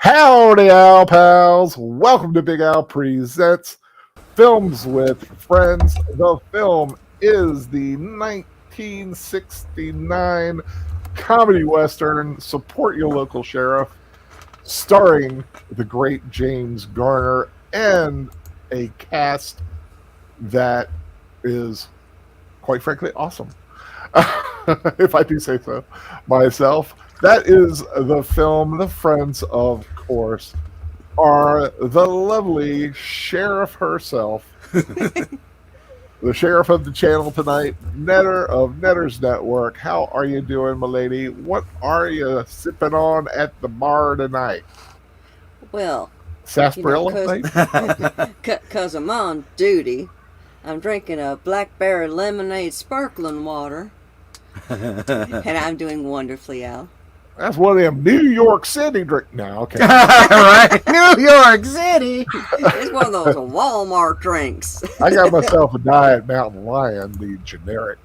Howdy, Al pals! Welcome to Big Al Presents Films with Friends. The film is the 1969 comedy western Support Your Local Sheriff, starring the great James Garner and a cast that is, quite frankly, awesome. If I do say so myself. That is the film. The friends, of course, are the lovely sheriff herself, the sheriff of the channel tonight, Netter of Netter's Network. How are you doing, my lady? What are you sipping on at the bar tonight? Well, Sarsaparilla, because I'm on duty, I'm drinking a blackberry lemonade sparkling water, and I'm doing wonderfully, Al. That's one of them New York City drink. No, okay. Right? New York City. It's one of those Walmart drinks. I got myself a Diet Mountain Lion, the generic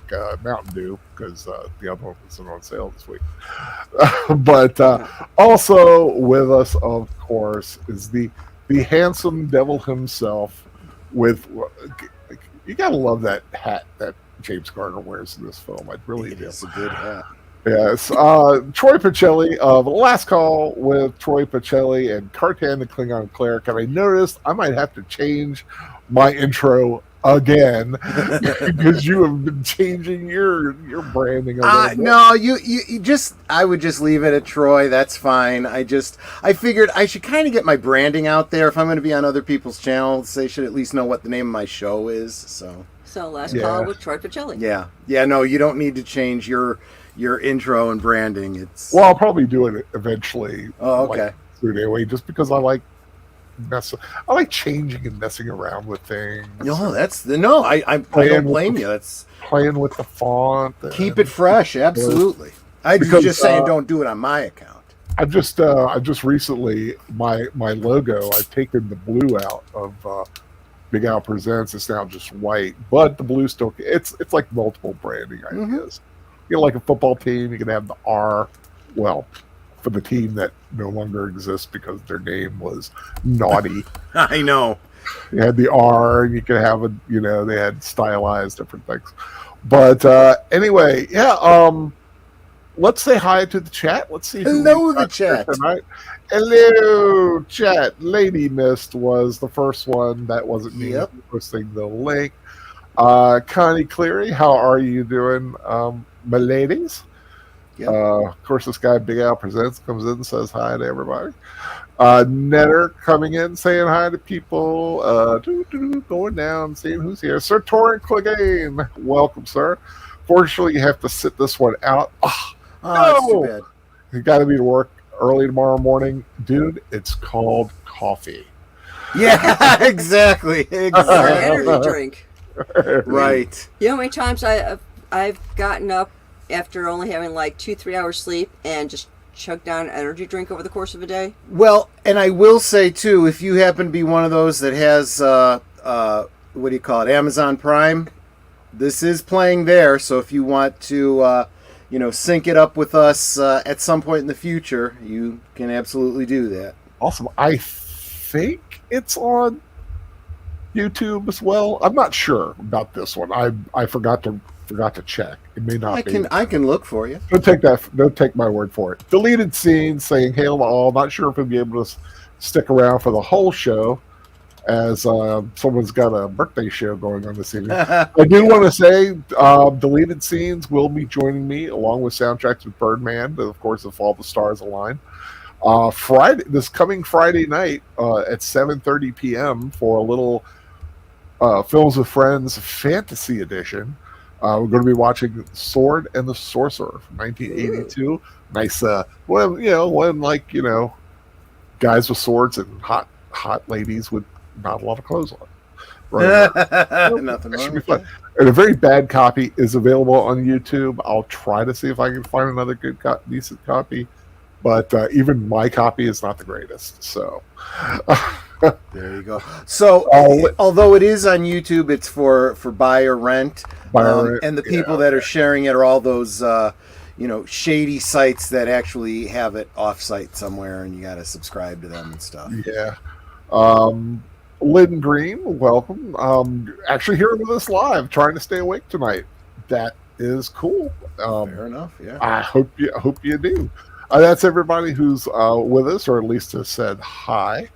Mountain Dew, because the other one wasn't on sale this week. But also with us, of course, is the handsome devil himself. With you gotta love that hat that James Garner wears in this film. I really do. It's a good hat. Yes. Troy Pacelli of Last Call with Troy Pacelli and Cartan the Klingon Cleric. And I noticed I might have to change my intro again because you have been changing your branding. No, you just, I would just leave it at Troy. That's fine. I figured I should kind of get my branding out there. If I'm going to be on other people's channels, they should at least know what the name of my show is. So Last Call with Troy Pacelli. Yeah. No, you don't need to change your intro and branding. Well, I'll probably do it eventually. Oh, okay. Anyway, just because I like changing and messing around with things. No, I don't blame you. That's playing with the font. Keep it fresh. Absolutely. I'm just saying, don't do it on my account. I've just recently my logo. I've taken the blue out of Big Al Presents. It's now just white, but the blue still. It's like multiple branding ideas. Mm-hmm. Like a football team, you can have the R. Well, for the team that no longer exists because their name was naughty. I know. You had the R, and you could have they had stylized different things. But anyway, let's say hi to the chat. Let's see. Hello, the chat. Tonight. Hello, chat. Lady Mist was the first one. That wasn't me posting the link. Connie Cleary, how are you doing? My ladies. Yep. Of course, this guy Big Al Presents comes in and says hi to everybody. Netter coming in saying hi to people. Going down, seeing who's here. Sir Torrent Clegane, welcome, sir. Fortunately, you have to sit this one out. That's too bad. You got to be to work early tomorrow morning, dude. It's called coffee. Yeah, exactly. Energy drink. Right. You know how many times I've gotten up after only having like 2-3 hours sleep and just chugged down an energy drink over the course of a day? Well, and I will say too, if you happen to be one of those that has what do you call it, Amazon Prime, this is playing there. So if you want to sync it up with us at some point in the future, you can absolutely do that. Awesome. I think it's on YouTube as well. I'm not sure about this one. I forgot to check. It may not be. I can look for you. Don't take my word for it. Deleted scenes saying hail to all. Not sure if we'll be able to stick around for the whole show, as someone's got a birthday show going on this evening. I do want to say deleted scenes will be joining me along with soundtracks with Birdman, but of course if all the stars align. This coming Friday night at 7:30 p.m. for a little Films with Friends Fantasy Edition. We're going to be watching Sword and the Sorcerer from 1982. Ooh. Nice, when guys with swords and hot ladies with not a lot of clothes on. Right? Nothing wrong. Should be fun. And a very bad copy is available on YouTube. I'll try to see if I can find another good, decent copy. But even my copy is not the greatest. So there you go. So although it is on YouTube, it's for buy or rent. And the people that are sharing it are all those shady sites that actually have it off-site somewhere, and you got to subscribe to them and stuff. Yeah. Lynn Green, welcome. Actually here with us live, trying to stay awake tonight. That is cool. Fair enough. Yeah. I hope you do. That's everybody who's with us, or at least has said hi.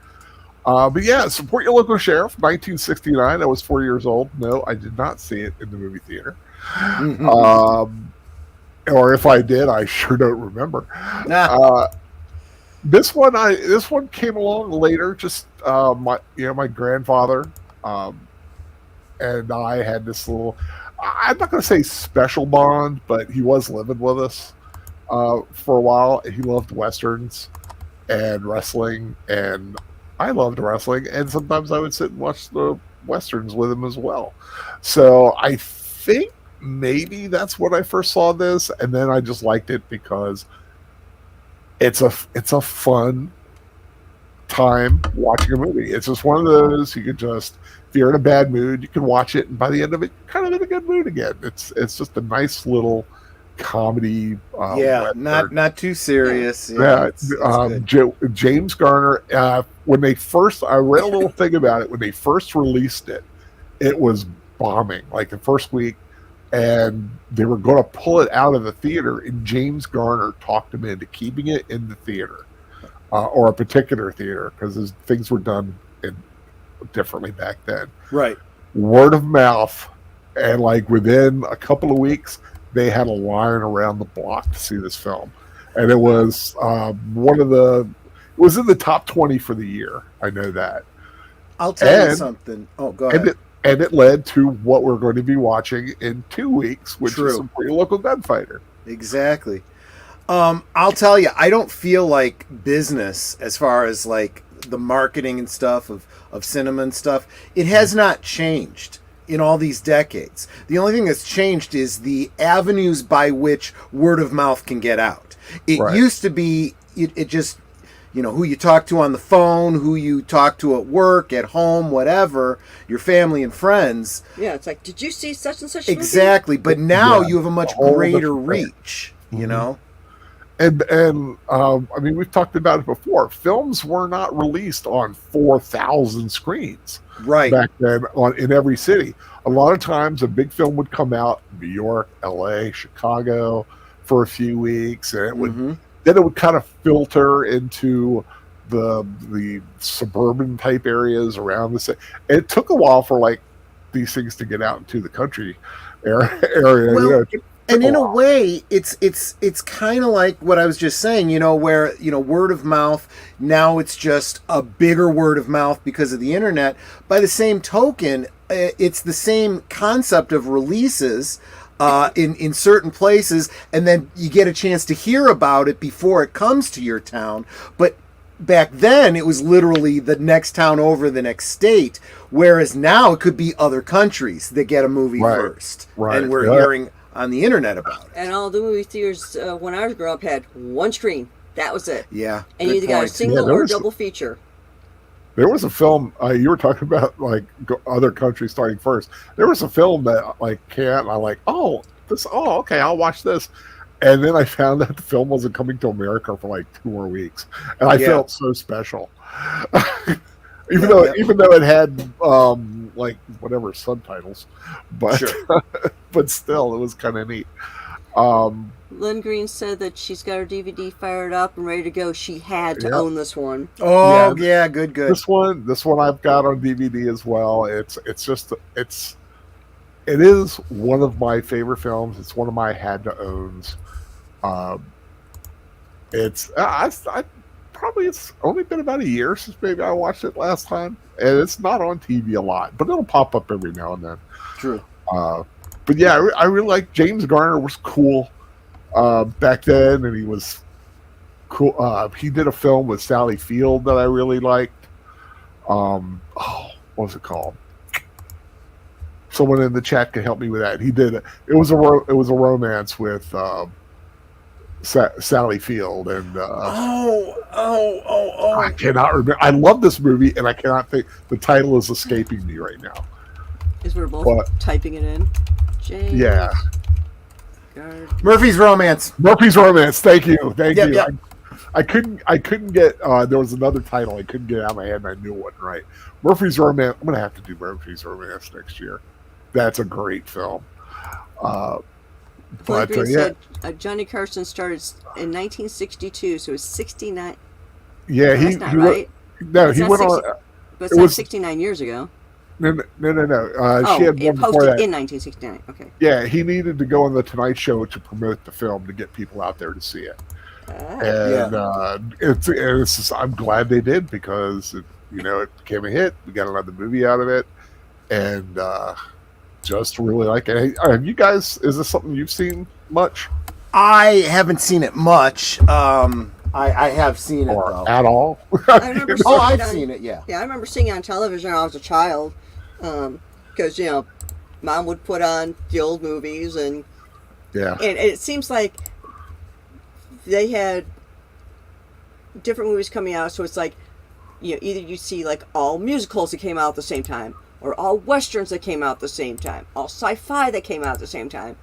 But yeah, support your local sheriff. 1969. I was 4 years old. No, I did not see it in the movie theater. Or if I did, I sure don't remember. This one came along later. Just my grandfather and I had this little. I'm not going to say special bond, but he was living with us for a while. He loved westerns and wrestling, and I loved wrestling. And sometimes I would sit and watch the westerns with him as well. So I think maybe that's when I first saw this, and then I just liked it because it's a fun time watching a movie. It's just one of those you could just, if you're in a bad mood, you can watch it, and by the end of it, you're kind of in a good mood again. It's just a nice little comedy. Not too serious. It's James Garner. When they first, I read a little thing about it. When they first released it, it was bombing like the first week, and they were going to pull it out of the theater. And James Garner talked him into keeping it in the theater, or a particular theater, because things were done differently back then. Right. Word of mouth, and like within a couple of weeks, they had a line around the block to see this film, and it was it was in the top 20 for the year. I know that. I'll tell you something. Oh, go ahead. And it led to what we're going to be watching in 2 weeks, which is Support Your Local Gunfighter. Exactly. I'll tell you, I don't feel like business as far as like the marketing and stuff of cinema and stuff. It has not changed in all these decades. The only thing that's changed is the avenues by which word of mouth can get out. It used to be, it just, who you talk to on the phone, who you talk to at work, at home, whatever, your family and friends. Yeah, it's like, did you see such and such Exactly, movie? But now you have a much greater reach, And I mean, we've talked about it before. Films were not released on 4,000 screens back then in every city. A lot of times, a big film would come out in New York, L.A., Chicago for a few weeks, and it would then it would kind of filter into the suburban type areas around the city. It took a while for like these things to get out into the country area. Well, and in a way, it's kind of like what I was just saying, where, word of mouth, now it's just a bigger word of mouth because of the internet. By the same token, it's the same concept of releases in certain places, and then you get a chance to hear about it before it comes to your town. But back then, it was literally the next town over, the next state, whereas now it could be other countries that get a movie first. Right. And we're hearing on the internet about it. And all the movie theaters when I was growing up had one screen. That was it. Yeah. And you either got a single or a double feature. There was a film you were talking about, like other countries starting first. There was a film that like came out, and I'm like, okay, I'll watch this. And then I found that the film wasn't coming to America for like 2 more weeks, and I felt so special. Even though it had like whatever subtitles, but but still, it was kind of neat. Lynn Green said that she's got her DVD fired up and ready to go. She had to own this one. Oh yeah, good. This one I've got on DVD as well. It is one of my favorite films. It's one of my had to owns. It's only been about a year since maybe I watched it last time, and it's not on TV a lot, but it'll pop up every now and then. True. But yeah, I really like James Garner. Was cool back then, and he was cool. He did a film with Sally Field that I really liked. What was it called? Someone in the chat can help me with that. He did it. It was a romance with Sally Field and I cannot remember. I love this movie, and I cannot think. The title is escaping me right now. Is we're both typing it in. James. Yeah. Murphy's Romance. Murphy's Romance. Thank you. Thank Yep, you. yep. I couldn't get. There was another title I couldn't get out of my head, and I knew it wasn't right. Murphy's Romance. I'm gonna have to do Murphy's Romance next year. That's a great film. Clint Green yeah, said Johnny Carson started in 1962, so it's 69. yeah. That's not right. No, It's he not went 60 on. But it's It not was 69 years ago. no. Oh, She had it one before posted that. in 1969. Okay. Yeah, he needed to go on the Tonight Show to promote the film to get people out there to see it. And I'm glad they did because it became a hit. We got another movie out of it, and just really like it. Hey, have you guys? Is this something you've seen much I haven't seen it much. I have seen it or though. at all? I remember Oh, seeing I've it on- seen it. Yeah. Yeah, I remember seeing it on television when I was a child, because Mom would put on the old movies, and Yeah, it seems like they had different movies coming out. So it's like, either you see like all musicals that came out at the same time, or all westerns that came out at the same time, all sci-fi that came out at the same time.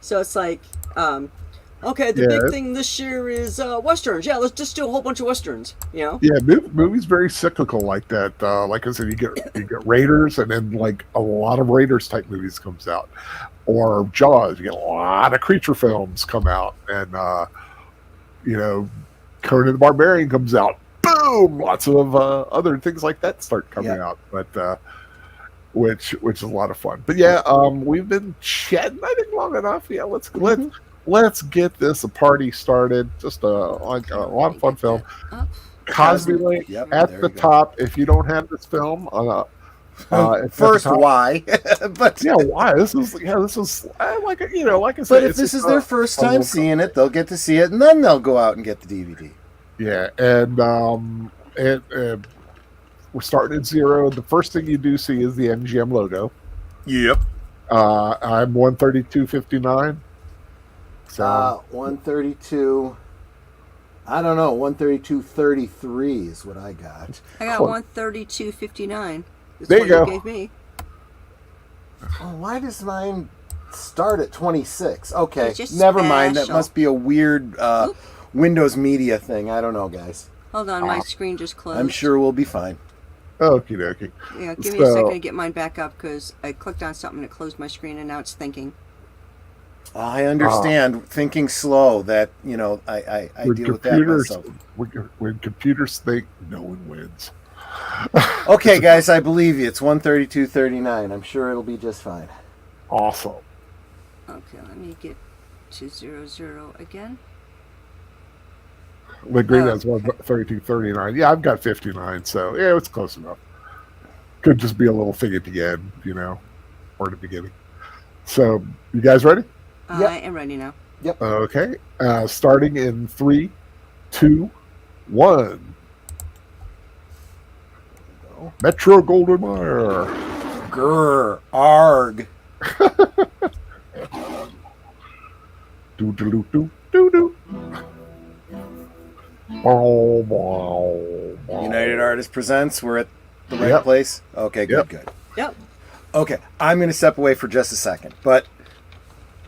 So it's like, okay, the Yeah. big thing this year is westerns. Yeah, let's just do a whole bunch of westerns. yeah. Movies very cyclical like that. Like I said, you get Raiders, and then like a lot of Raiders type movies comes out, or Jaws. You get a lot of creature films come out, and Conan the Barbarian comes out. Boom! Lots of other things like that start coming out, but which is a lot of fun. But yeah, we've been chatting I think long enough. Yeah, let's get this a party started. Just a lot of fun film. Cosby Link Yep, at there the you go. top. If you don't have this film, it's at First, the top. why? But Yeah, why? This is like I said. but if it's this just is their first time seeing it, they'll get to see it, and then they'll go out and get the DVD. Yeah, and we're starting at 0. The first thing you do see is the MGM logo. Yep. I'm 132.59. So 132. I don't know. 132.33 is what I got. I got Cool. 132.59. There you go. Gave me. Oh, why does mine start at 26? Okay, It's just never mind. That special. must be a weird Windows Media thing. I don't know, guys. Hold on, my screen just closed. I'm sure we'll be fine. okie dokie. Yeah, give me a second to get mine back up because I clicked on something and it closed my screen and now it's thinking. I understand thinking slow. That I When deal with that computers, myself. when computers think, no one wins. Okay, guys, I believe you. It's 132.39. I'm sure it'll be just fine. Awesome. Okay, let me get to 00 again. The green Oh, has 132.39. Yeah, I've got 59, so yeah, it's close enough. Could just be a little thing at the end, or the beginning. So, you guys ready? Yep. I am ready now. Okay. Starting in 3, 2, 1. Metro Golden Mayer. Grr, arg. Do do do do do do. Oh, wow. United Artists Presents. We're at the right Yep. place. Okay, good, Yep. good. Yep. Okay, I'm going to step away for just a second, but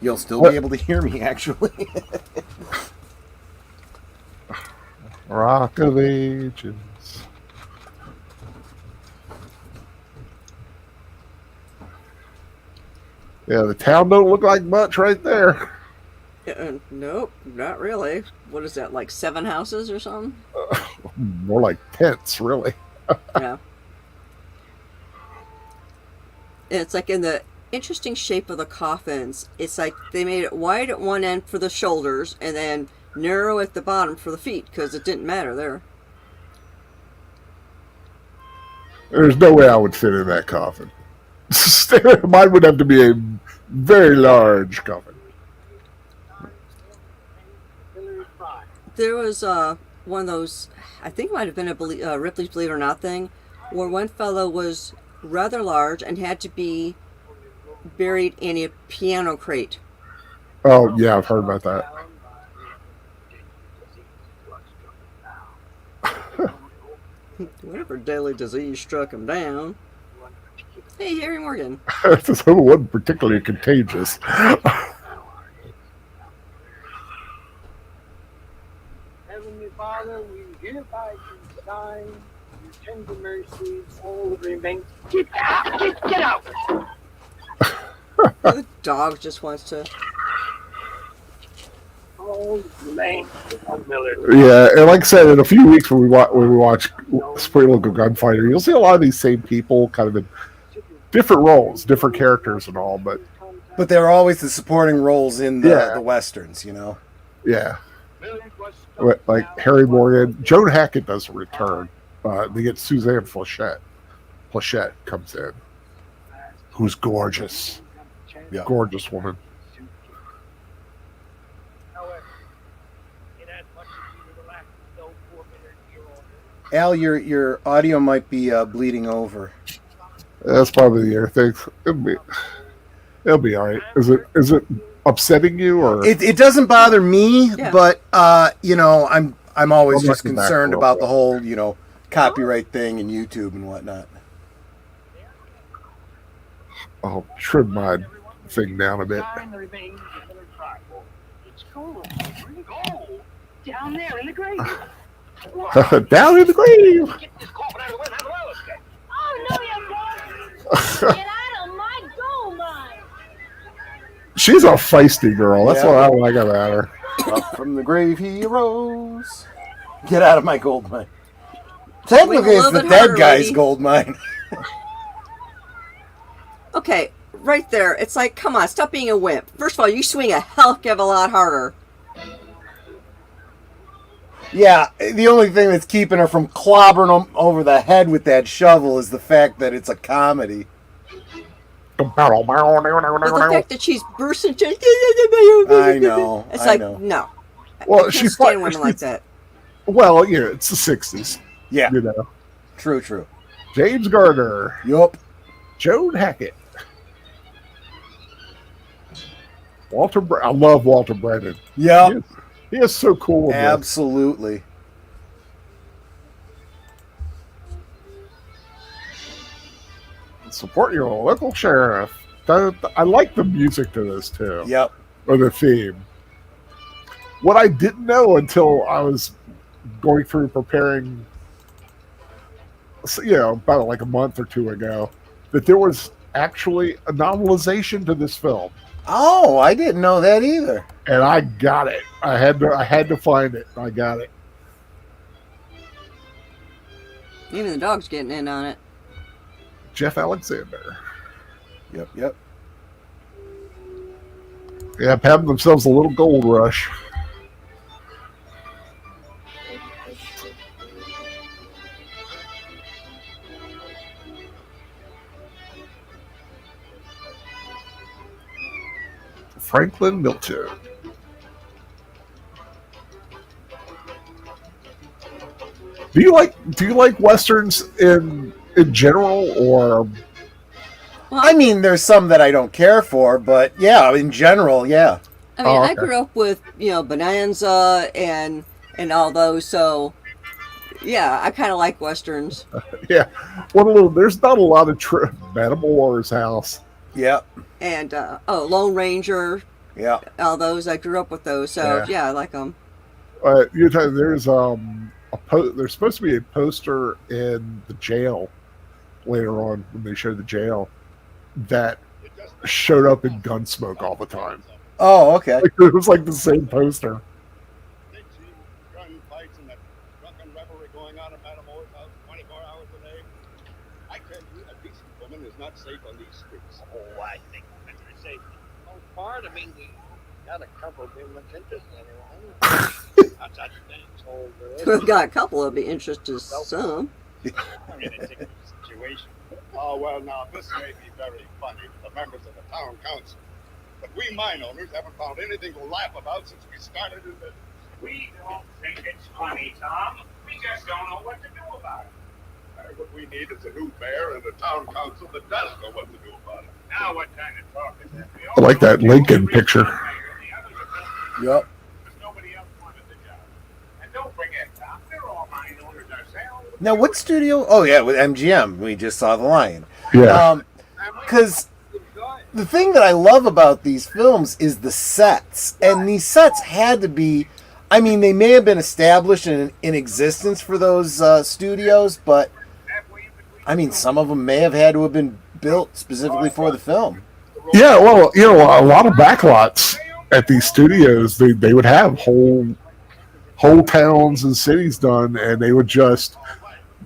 you'll still What? be able to hear me, actually. Rock of Ages. Yeah, the town don't look like much right there. Nope, not really. What is that, like 7 houses or something? More like tents, really. Yeah. It's like in the interesting shape of the coffins. It's like they made it wide at one end for the shoulders and then narrow at the bottom for the feet because it didn't matter there. There's no way I would fit in that coffin. Mine would have to be a very large coffin. There was one of those, I think it might have been a Ripley's Believe It or Not thing, where one fellow was rather large and had to be buried in a piano crate. Oh, yeah, I've heard about that. Whatever deadly disease struck him down. Hey, Harry Morgan. This one wasn't particularly contagious. Heavenly Father, we hereby consign your tender mercies all that remain. Get out! Get out! The dog just wants to. All that remains of military. Yeah, and like I said, in a few weeks when we watch Spring Local Gunfighter, you'll see a lot of these same people kind of in different roles, different characters and all, but they're always the supporting roles in the westerns, you know. yeah. Like Harry Morgan, Joan Hackett doesn't return. They get Suzanne Flechette. Flechette comes in, who's gorgeous, gorgeous woman. Al, your audio might be bleeding over. That's probably the air thing. It'll be all right. Is it upsetting you or? It doesn't bother me, Yeah. but I'm always I'll just knock you back concerned real about quick. the whole copyright thing and YouTube and whatnot. I'll trim my thing down a bit. Find the remains of military tribal. It's gold. Where'd it go? Down there in the grave. Down in the grave. Get this coffin out of the way and have a well escape. Oh, no, you don't! Get out of my gold mine! She's a feisty girl. That's Yeah. what I like about her. Up from the grave he rose. Get out of my gold mine. Technically, Wait a it's the little bit dead harder, guy's lady. gold mine. Okay, right there. It's like, come on, stop being a wimp. First of all, you swing a hell of a lot harder. Yeah, the only thing that's keeping her from clobbering him over the head with that shovel is the fact that it's a comedy. But the fact that she's bursting, I know. it's I like, know. no. Well, I she can't stand women like that. Well, it's the '60s. Yeah, You know, true. James Garner, Yup. Joan Hackett, I love Walter Brennan. Yep. He is so cool. In this. Absolutely. Support your local sheriff. I like the music to this too. Yep. Or the theme. What I didn't know until I was going through preparing, about like a month or two ago, that there was actually a novelization to this film, Oh, I didn't know that either. and I got it. I had to find it. I got it. Even the dog's getting in on it. Jeff Alexander. Yep. Yeah, having themselves a little gold rush. Franklin Milton. Do you like westerns in general, or Well, I mean, there's some that I don't care for, but yeah, in general, yeah. I mean, Oh, I okay. grew up with Bonanza and all those, so yeah, I kind of like westerns. yeah? There's not a lot of Madame Moore's House. Yep. And Lone Ranger, Yeah. all those. I grew up with those, so yeah, I like them. There's there's supposed to be a poster in the jail later on when they showed the jail that showed up in Gunsmoke all the time. Oh, okay. Like, it was like the same poster. Gunfights and that drunken revelry going on at Madame Moore's house 24 hours a day. I tell you, a decent woman is not safe on these streets. Oh, I think we're safe. Oh, part of me, we got a couple of them that's interested anyway. Not such a thing. So, We've got a couple of be interested some. In a sick situation. Oh, well, now, this may be very funny to the members of the town council, but we mine owners haven't found anything to laugh about since we started in business. we don't think it's funny, Tom. We just don't know what to do about it. What we need is a new mayor and a town council that does know what to do about it. Now, what kind of talk is that? I like that Lincoln picture. Yep. Nobody else wanted the job. And don't forget, Tom, we're all mine owners ourselves. Now, what studio? Oh, yeah, with MGM. We just saw The Lion. Yeah. Because the thing that I love about these films is the sets. And these sets had to be I mean, they may have been established in existence for those studios, but I mean, some of them may have had to have been built specifically for the film. Yeah, well, a lot of backlots at these studios, they would have whole towns and cities done, and they would just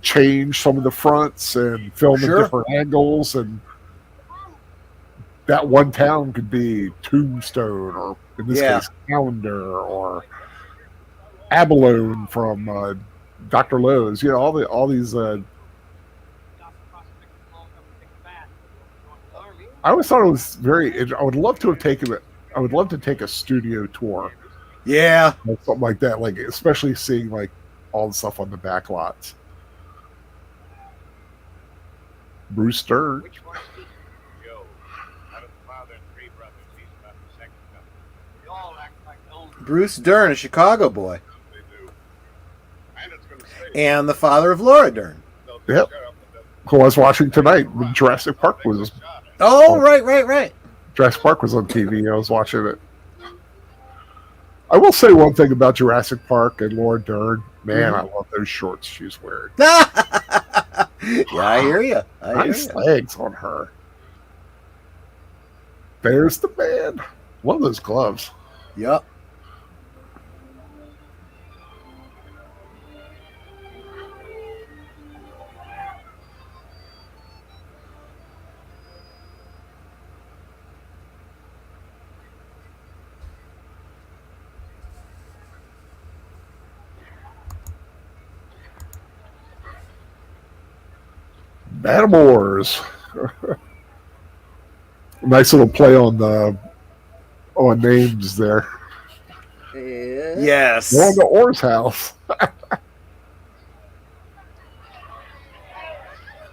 change some of the fronts and film Sure. at different angles, and that one town could be Tombstone, or in this Yeah. case, Calendar, or Abalone from Dr. Lowe's. All these. I always thought it was I would love to have taken it. I would love to take a studio tour, Yeah. or something like that. Like, especially seeing like all the stuff on the back lots. Bruce Stern. Which one is Joe? Out of the father and three brothers, he's about the second couple. They all act like old. Bruce Dern, a Chicago boy, They do. And it's going to stay. and the father of Laura Dern. Yep. Who I was watching tonight when Jurassic Park was Oh, right. Jurassic Park was on TV. I was watching it. I will say one thing about Jurassic Park and Laura Dern. Man, I love those shorts she's wearing. Yeah, I hear you. Nice legs on her. There's the man. Love those gloves. Yep. Matadors. Nice little play on names there. Yeah. Yes. Going to Orr's house.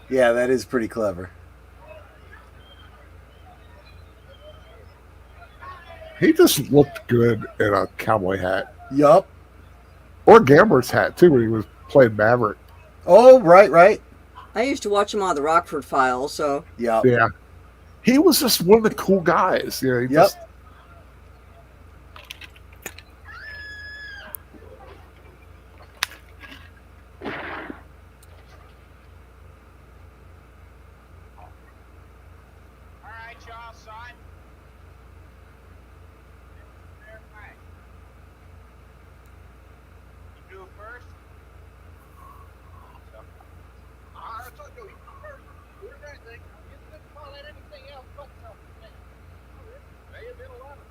Yeah, that is pretty clever. He just looked good in a cowboy hat. Yup. Or Gambler's hat, too, when he was playing Maverick. Oh, right. I used to watch him on the Rockford Files, so Yup. Yeah. He was just one of the cool guys. He Yep. just, All right, y'all, son. You do it first? All right, so do it first. Do anything. You couldn't call it anything else but self-defense. May have been a lot of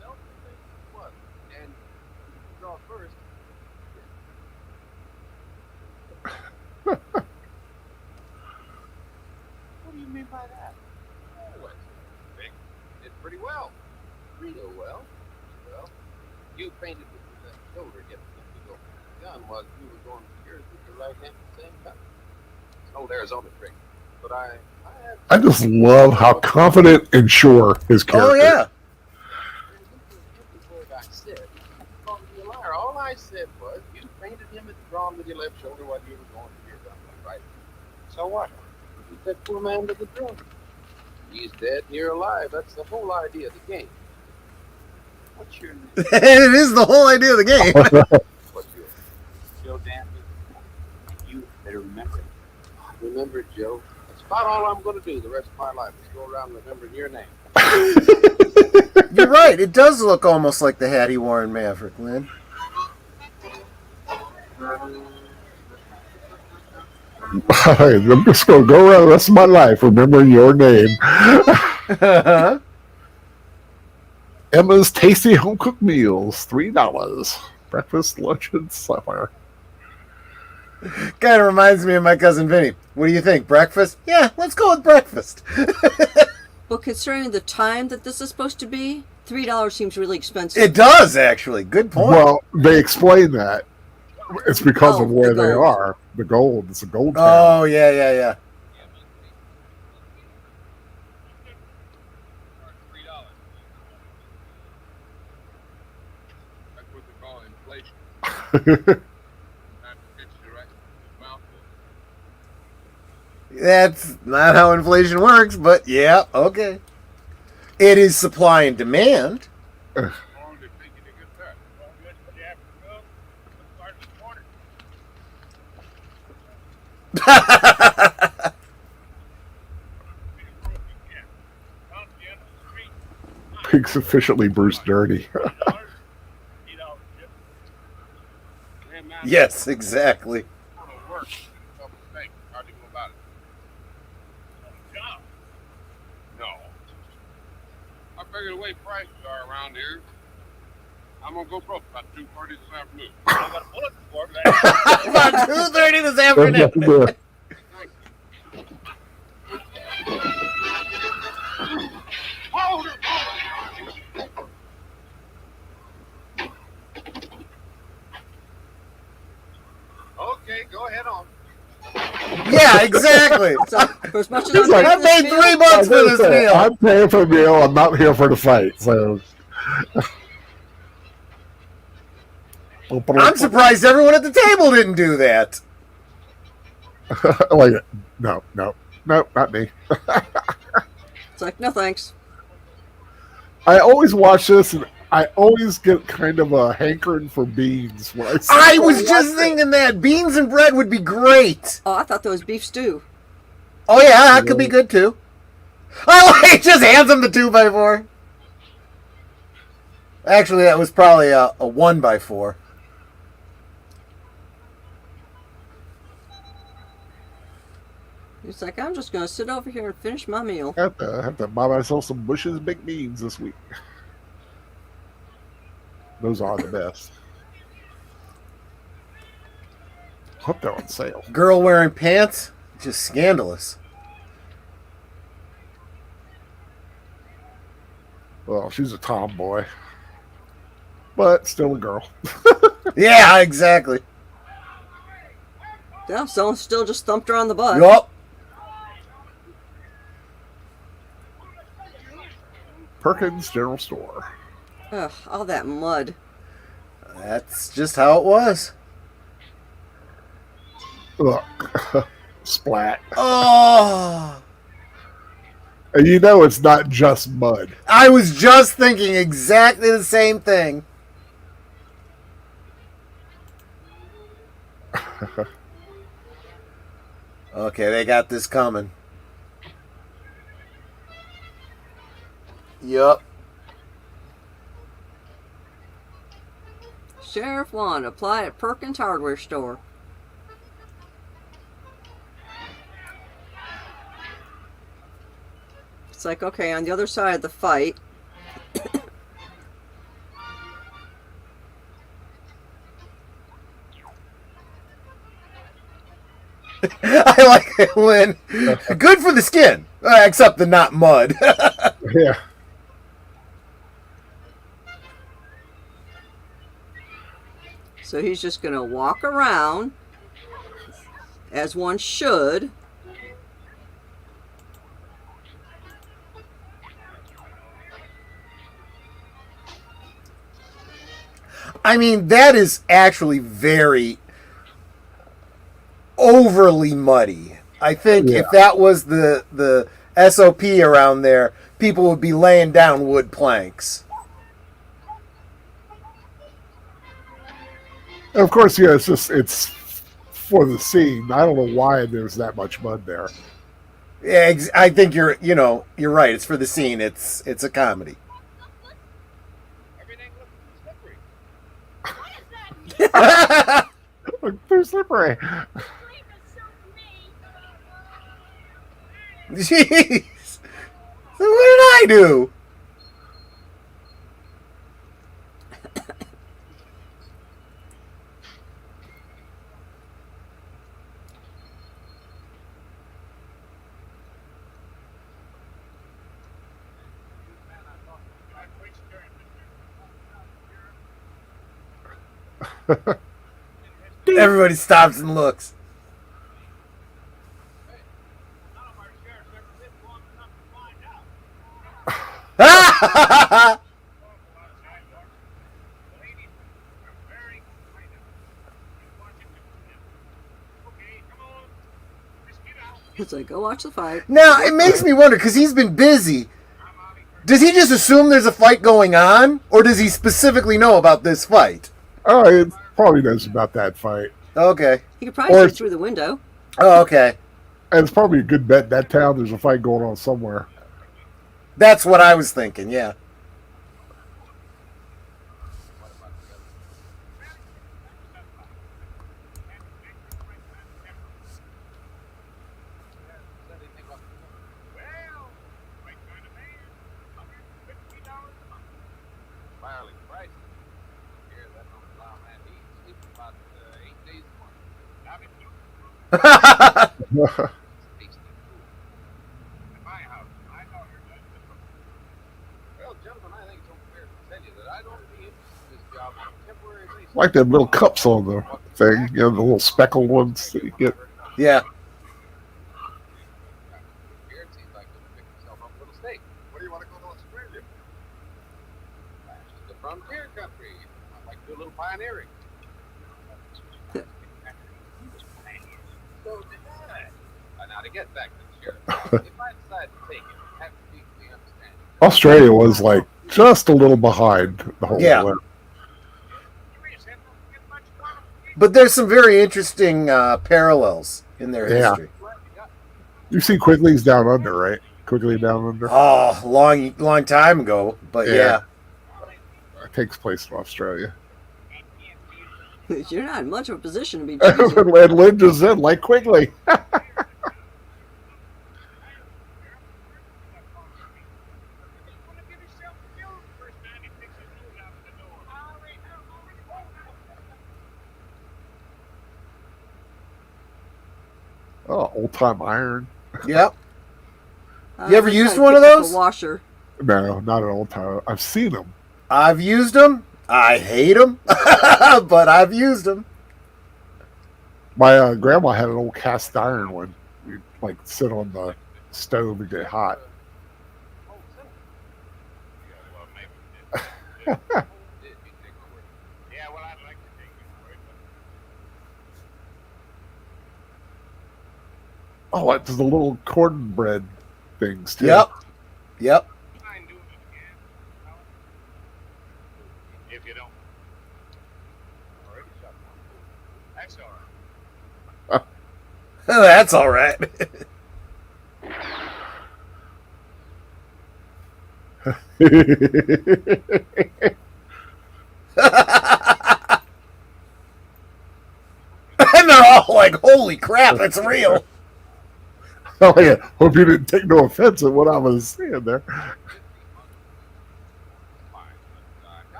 self-defense. What? And you draw first. What do you mean by that? Oh, it's big. Did pretty well. Real well. Well, you painted with your left shoulder getting the go gun while you were going to yours with your right hand at the same time. It's an old Arizona trick. But I just love how confident and sure his character Oh, yeah. I said, called me a liar. All I said was, you painted him at drawn with your left shoulder while you were going to your gun, right? So what? You that poor man to the drum. He's dead and you're alive. That's the whole idea of the game. What's your name? It is the whole idea of the game. What's yours? Joe Danby. You better remember it. Remember it, Joe. That's about all I'm going to do the rest of my life is go around remembering your name. You're right. It does look almost like the hat he wore in Maverick, Lynn. I'm just going to go around the rest of my life remembering your name. Emma's Tasty Home Cooked Meals, $3. Breakfast, lunch, and supper. Kind of reminds me of my cousin Vinny. What do you think? Breakfast? Yeah, let's go with breakfast. well, considering the time that this is supposed to be, $3 seems really expensive. It does, actually. Good point. Well, they explain that. It's because Oh, of where the they gold. are. The gold. It's a gold town. Oh, yeah. That's what they call inflation. That's not how inflation works, but yeah, okay. It is supply and demand. How long did it take you to get that? Well, good, but you have Pig's officially Bruce Dirty. Yes, exactly. Work. How'd you go about it? No. I figured the way prices are around here, I'm gonna go broke about 2:30 this afternoon. I got a bullet for that. About 2:30 this afternoon. Hold it! Okay, go ahead on. Yeah, exactly. So, for as much as It's I'm like, paying I for this paid meal, $3 for this meal. I'm paying for the meal. I'm not here for the fight. So I'm surprised everyone at the table didn't do that. like, no, not me. it's like, no thanks. I always watch this, and I always get kind of a hankering for beans when I see I them. was just thinking that beans and bread would be great. Oh, I thought that was beef stew. Oh yeah, that could be good too. Oh, he just hands him the 2x4. Actually, that was probably a 1x4. He's like, I'm just going to sit over here and finish my meal. I have to buy myself some Bush's baked beans this week. Those are the best. Hope they're on sale. Girl wearing pants, just scandalous. Well, she's a tomboy, but still a girl. Yeah, exactly. Yeah, someone still just thumped her on the butt. Yup. Perkins General Store. Ugh, all that mud. That's just how it was. Ugh. Splat. Oh, And you know it's not just mud. I was just thinking exactly the same thing. Okay, they got this coming. Yup. Sheriff Wand, apply at Perkins Hardware Store. It's like, okay, on the other side of the fight. I like it when good for the skin, except the not mud. Yeah. So he's just going to walk around, as one should. I mean, that is actually very overly muddy. I think if that was the SOP around there, people would be laying down wood planks. And of course, yeah, it's for the scene. I don't know why there's that much mud there. Yeah, I think you're right. It's for the scene. It's a comedy. Everything looks slippery. Look, they're slippery. Jeez. So what did I do? Everybody stops and looks. It's like, go watch the fight. Now, it makes me wonder, because he's been busy. Does he just assume there's a fight going on? Or does he specifically know about this fight? Oh, it probably knows about that fight. Okay. He could probably Or- see through the window. Oh, okay. And it's probably a good bet in that town there's a fight going on somewhere. That's what I was thinking. Yeah. Entirely pricey. Here, that don't allow man to eat, sleep about 8 days a month. Tasty food. At my house, my daughter does the cooking. Well, gentlemen, I think it's unfair to tell you that I don't be interested in this job on a temporary basis. Like them little cups on the thing, you know, the little speckled ones that you get. Yeah. Here, it seems like you'll pick yourself up a little steak. Where do you want to go to Australia? The frontier country. I'd like to do a little pioneering. So did I. Now, to get back to the sheriff, if I decide to take it, I have to be understanding. Australia was like just a little behind the whole Yeah. war. But there's some very interesting parallels in their Yeah. history. You see Quigley's Down Under, right? Quigley Down Under. Oh, long time ago. But yeah. It takes place in Australia. You're not in much of a position to be And choosing. Lynn just said, like Quigley. Oh, old time iron. Yep. You ever I'm used trying to one of pick up those? A washer. No, not an old time. I've seen them. I've used them. I hate them, but I've used them. My grandma had an old cast iron one. You'd like sit on the stove and get hot. Oh, it's the little cornbread things too. Yep. Yep. If you don't. That's all right. That's all right. And they're all like, holy crap, it's real. Oh yeah. Hope you didn't take no offense at what I was saying there.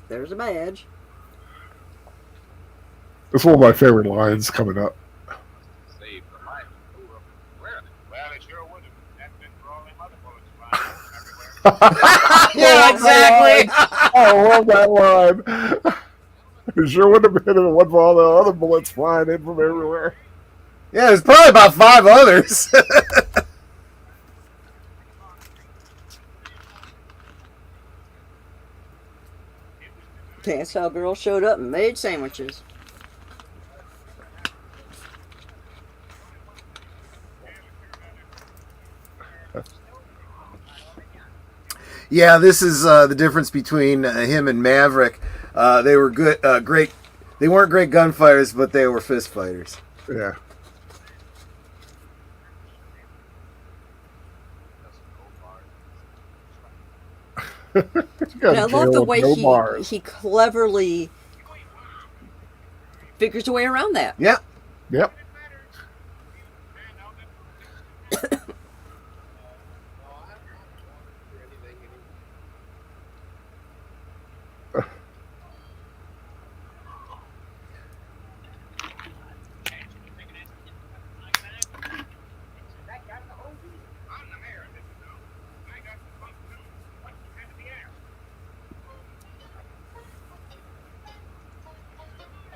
There's a badge. It's one of my favorite lines coming up. Saved the life of who wearing it. Well, it sure would have. That's been for all them other bullets flying everywhere. Yeah, exactly. I love that line. It sure would have been if it wasn't for all the other bullets flying in from everywhere. Yeah, there's probably about 5 others. That's how girls showed up and made sandwiches. Yeah, this is the difference between him and Maverick. They were good, great. They weren't great gunfighters, but they were fist fighters. Yeah. And I love the way he cleverly figures a way around that. Yeah. Yep.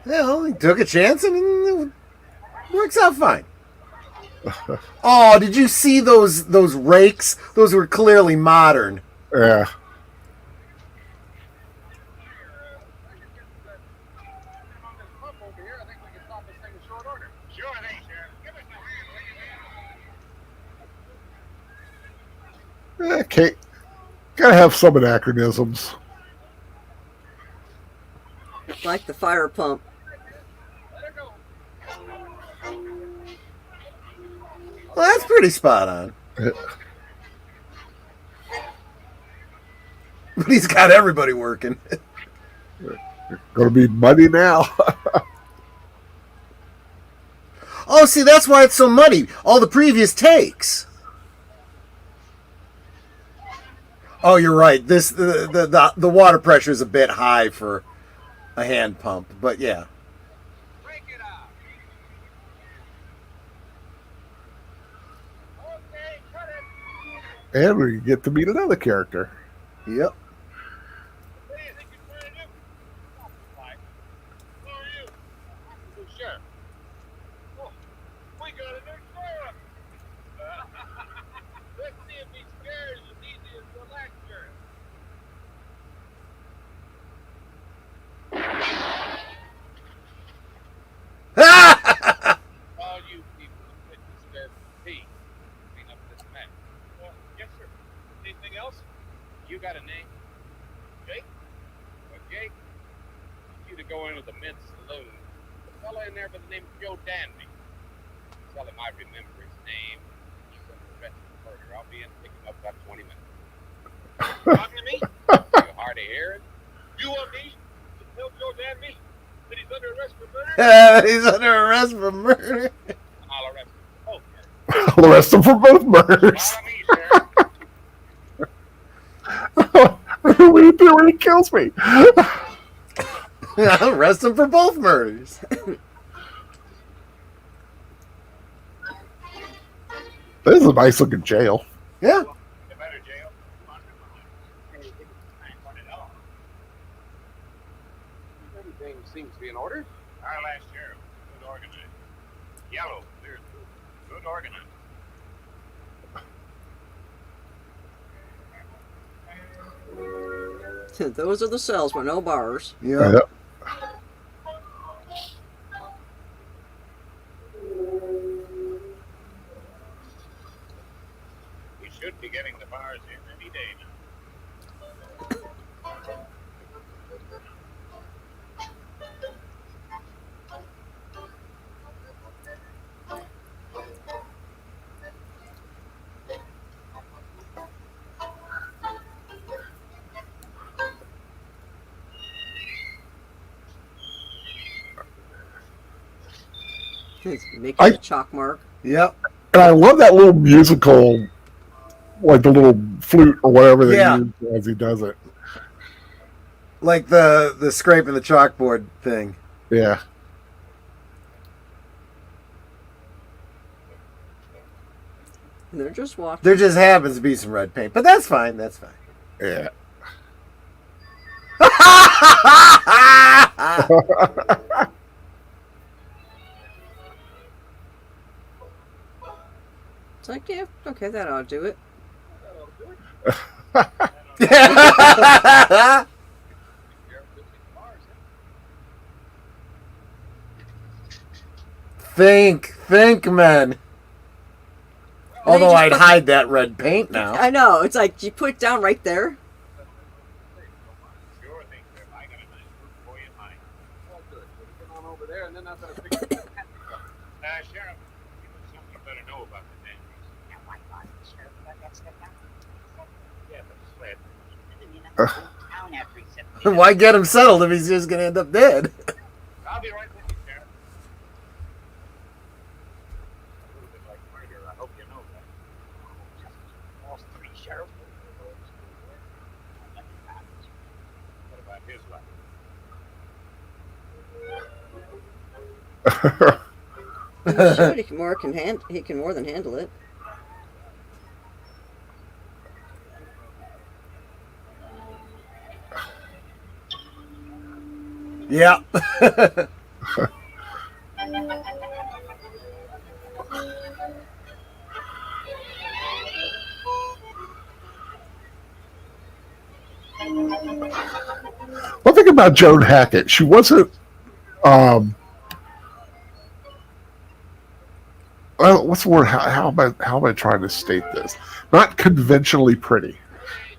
Well, he took a chance and it works out fine. Oh, did you see those rakes? Those were clearly modern. Yeah. Sure thing, Sheriff. Give us a hand, will you? Okay, gotta have some anachronisms. Like the fire pump. Let her go. Well, that's pretty spot on. But he's got everybody working. Gonna be muddy now. Oh, see, that's why it's so muddy. All the previous takes. Oh, you're right. This the water pressure is a bit high for a hand pump, but yeah. Break it up. Okay, cut it. And we get to meet another character. Yep. What do you think you're trying to do? Why? Who are you? I'm the sheriff. Oh, we got a new sheriff. Let's see if he scares as easy as the last sheriff. All you people have been disturbed me. Clean up this mess. Yes, sir. Anything else? You got a name? Jake? Well, Jake, I want you to go into the men's saloon. A fella in there by the name of Joe Danby. Tell him I remember his name. He's under arrest for murder. I'll be in to pick him up about 20 minutes. Talking to me? You hard of hearing? You want me to tell Joe Danby that he's under arrest for murder? He's under arrest for murder. I'll arrest him for both murders. I'll arrest him for both murders. Follow me, Sheriff. What do you do when he kills me? I'll arrest him for both murders. This is a nice looking jail. Yeah. The better jail. Everything seems to be in order. Our last sheriff, good organized. Yellow, clear through. Good organized. Those are the cells with no bars. Yeah. Yep. We should be getting the bars in any day now. It's making I- a chalk mark. Yep. And I love that little musical, like the little flute or whatever they Yeah. use as he does it. Like the scraping the chalkboard thing. Yeah. And they're just walking. There just happens to be some red paint, but that's fine. That's fine. Yeah. It's like, yeah, okay, that ought to do it. Think, man. Although just I'd put- hide that red paint now. I know. It's like you put it down right there. Sure thing, Sheriff. I got a nice group for you in mind. Well, good. We'll get on over there, and then I've got to figure out Sheriff, you know something you better know about the Dandies. Yeah, but sled. Why get him settled if he's just going to end up dead? I'll be right with you, Sheriff. A little bit like murder. I hope you know that. Lost 3 sheriffs. What about his life? Sure, he can more than handle it. Yeah. One thing about Joan Hackett, she wasn't well, what's the word? How am I trying to state this? Not conventionally pretty.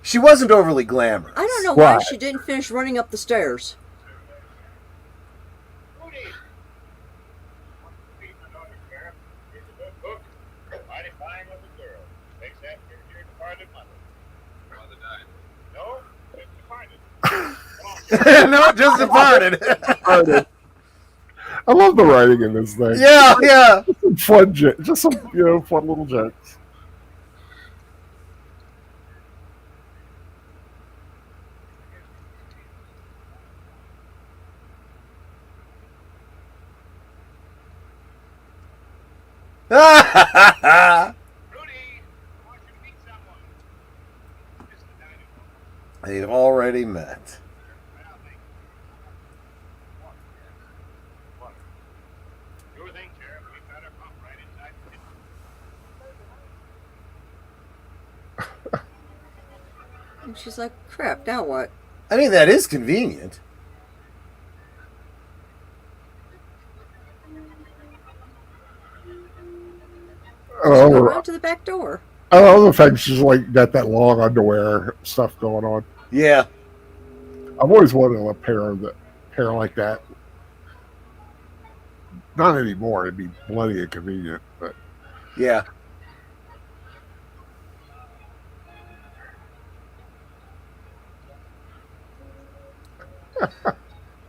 She wasn't overly glamorous. I don't know why Right. she didn't finish running up the stairs. Rudy! Read my daughter, Sheriff. Here's a good book. Mighty fine little girl. Takes after your departed mother. Mother died. No, just departed. Come on, No, just departed. I love the writing in this thing. Yeah. Some fun, just some fun little jokes. Rudy! I want you to meet someone. This is the dining room. They've already met. Well, thank you. Water. Sure thing, Sheriff. We've got our pump right inside the kitchen. And she's like, crap, now what? I mean, that is convenient. Go Oh, around to the back door. I love the fact she's like got that long underwear stuff going on. Yeah. I've always wanted a pair like that. Not anymore. It'd be bloody inconvenient, but Yeah.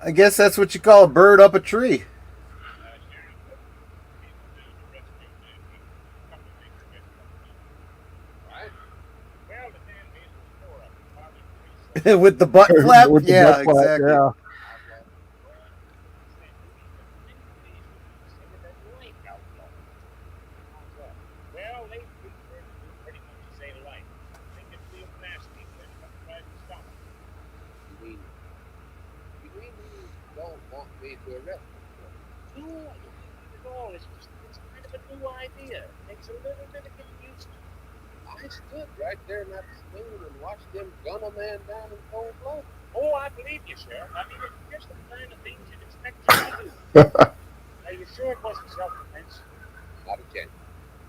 I guess that's what you call a bird up a tree. Well, the damn means before I probably With the butt flap? With the Yeah, butt flap, exactly. yeah. Well, they pretty much the same life. Think it feels nasty when it comes right to stop. You mean you don't want me to arrest you? No, I don't think at all. It's kind of a new idea. Takes a little bit of getting used to. I stood right there in that saloon and watched them gun a man down in cold blood. Oh, I believe you, Sheriff. I mean, it's just the kind of things you'd expect you to do. Are you sure it wasn't self-defense? Not a chance.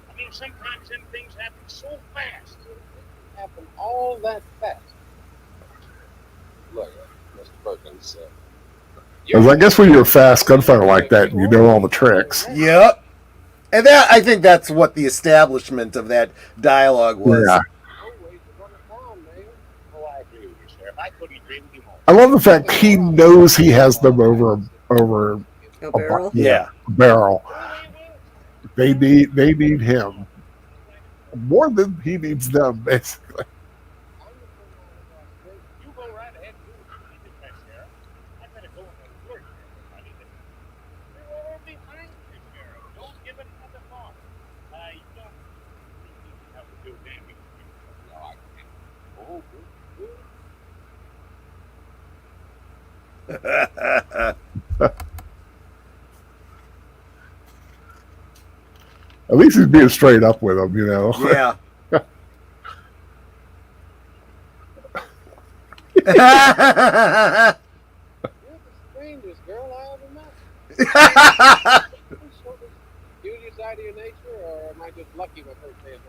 I mean, sometimes them things happen so fast. It happened all that fast. Look, Mr. Perkins, Because I guess when you're a fast gunfighter like that, you know all the tricks. Yep. And that, I think that's what the establishment of that dialogue was. Yeah. no way to run it down, man. Oh, I agree with you, Sheriff. I couldn't agree with you more. I love the fact he knows he has them over A barrel. Yeah. a barrel. They need him more than he needs them, basically. You go right ahead and do what you need to best, Sheriff. I better go and alert everybody that we're all behind you, Sheriff. Don't give it another thought. You don't have to do damage. No, I can't. Oh, At least he's being straight up with him, you know. Yeah. you're the strangest girl I ever met. Sort of beauty side of your nature, or am I just lucky my first day of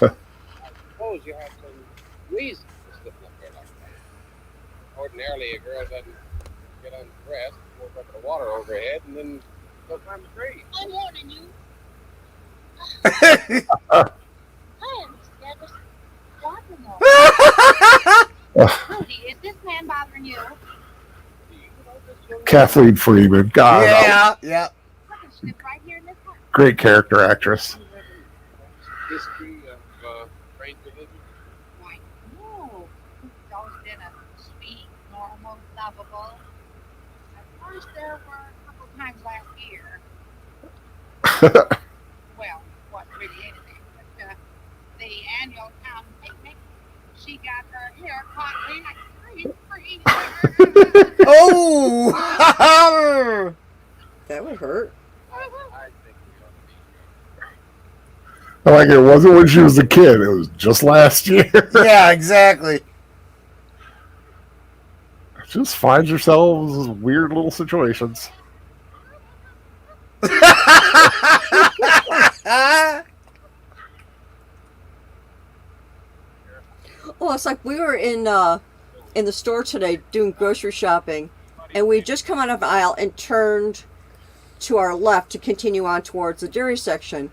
life? I suppose you have some reason for slipping up there like that. Ordinarily, a girl doesn't get undressed, pour up the water over her head, and then go climb a tree. I'm warning you. I am scared of Rudy, is this man bothering you? Kathleen Freeman, God, Yeah. I can sleep right here in this house. great character actress. History of strange religion. Why, no. It's always been a sweet, normal, lovable. At first, there were a couple times last year. Well, wasn't really anything, but the annual town picnic, she got her hair caught back free. Oh! That would hurt. I think we ought to be I like it wasn't when she was a kid; it was just last year. Yeah, exactly. Just finds yourselves in weird little situations. Well, it's like we were in the store today doing grocery shopping, and we had just come out of the aisle and turned to our left to continue on towards the dairy section.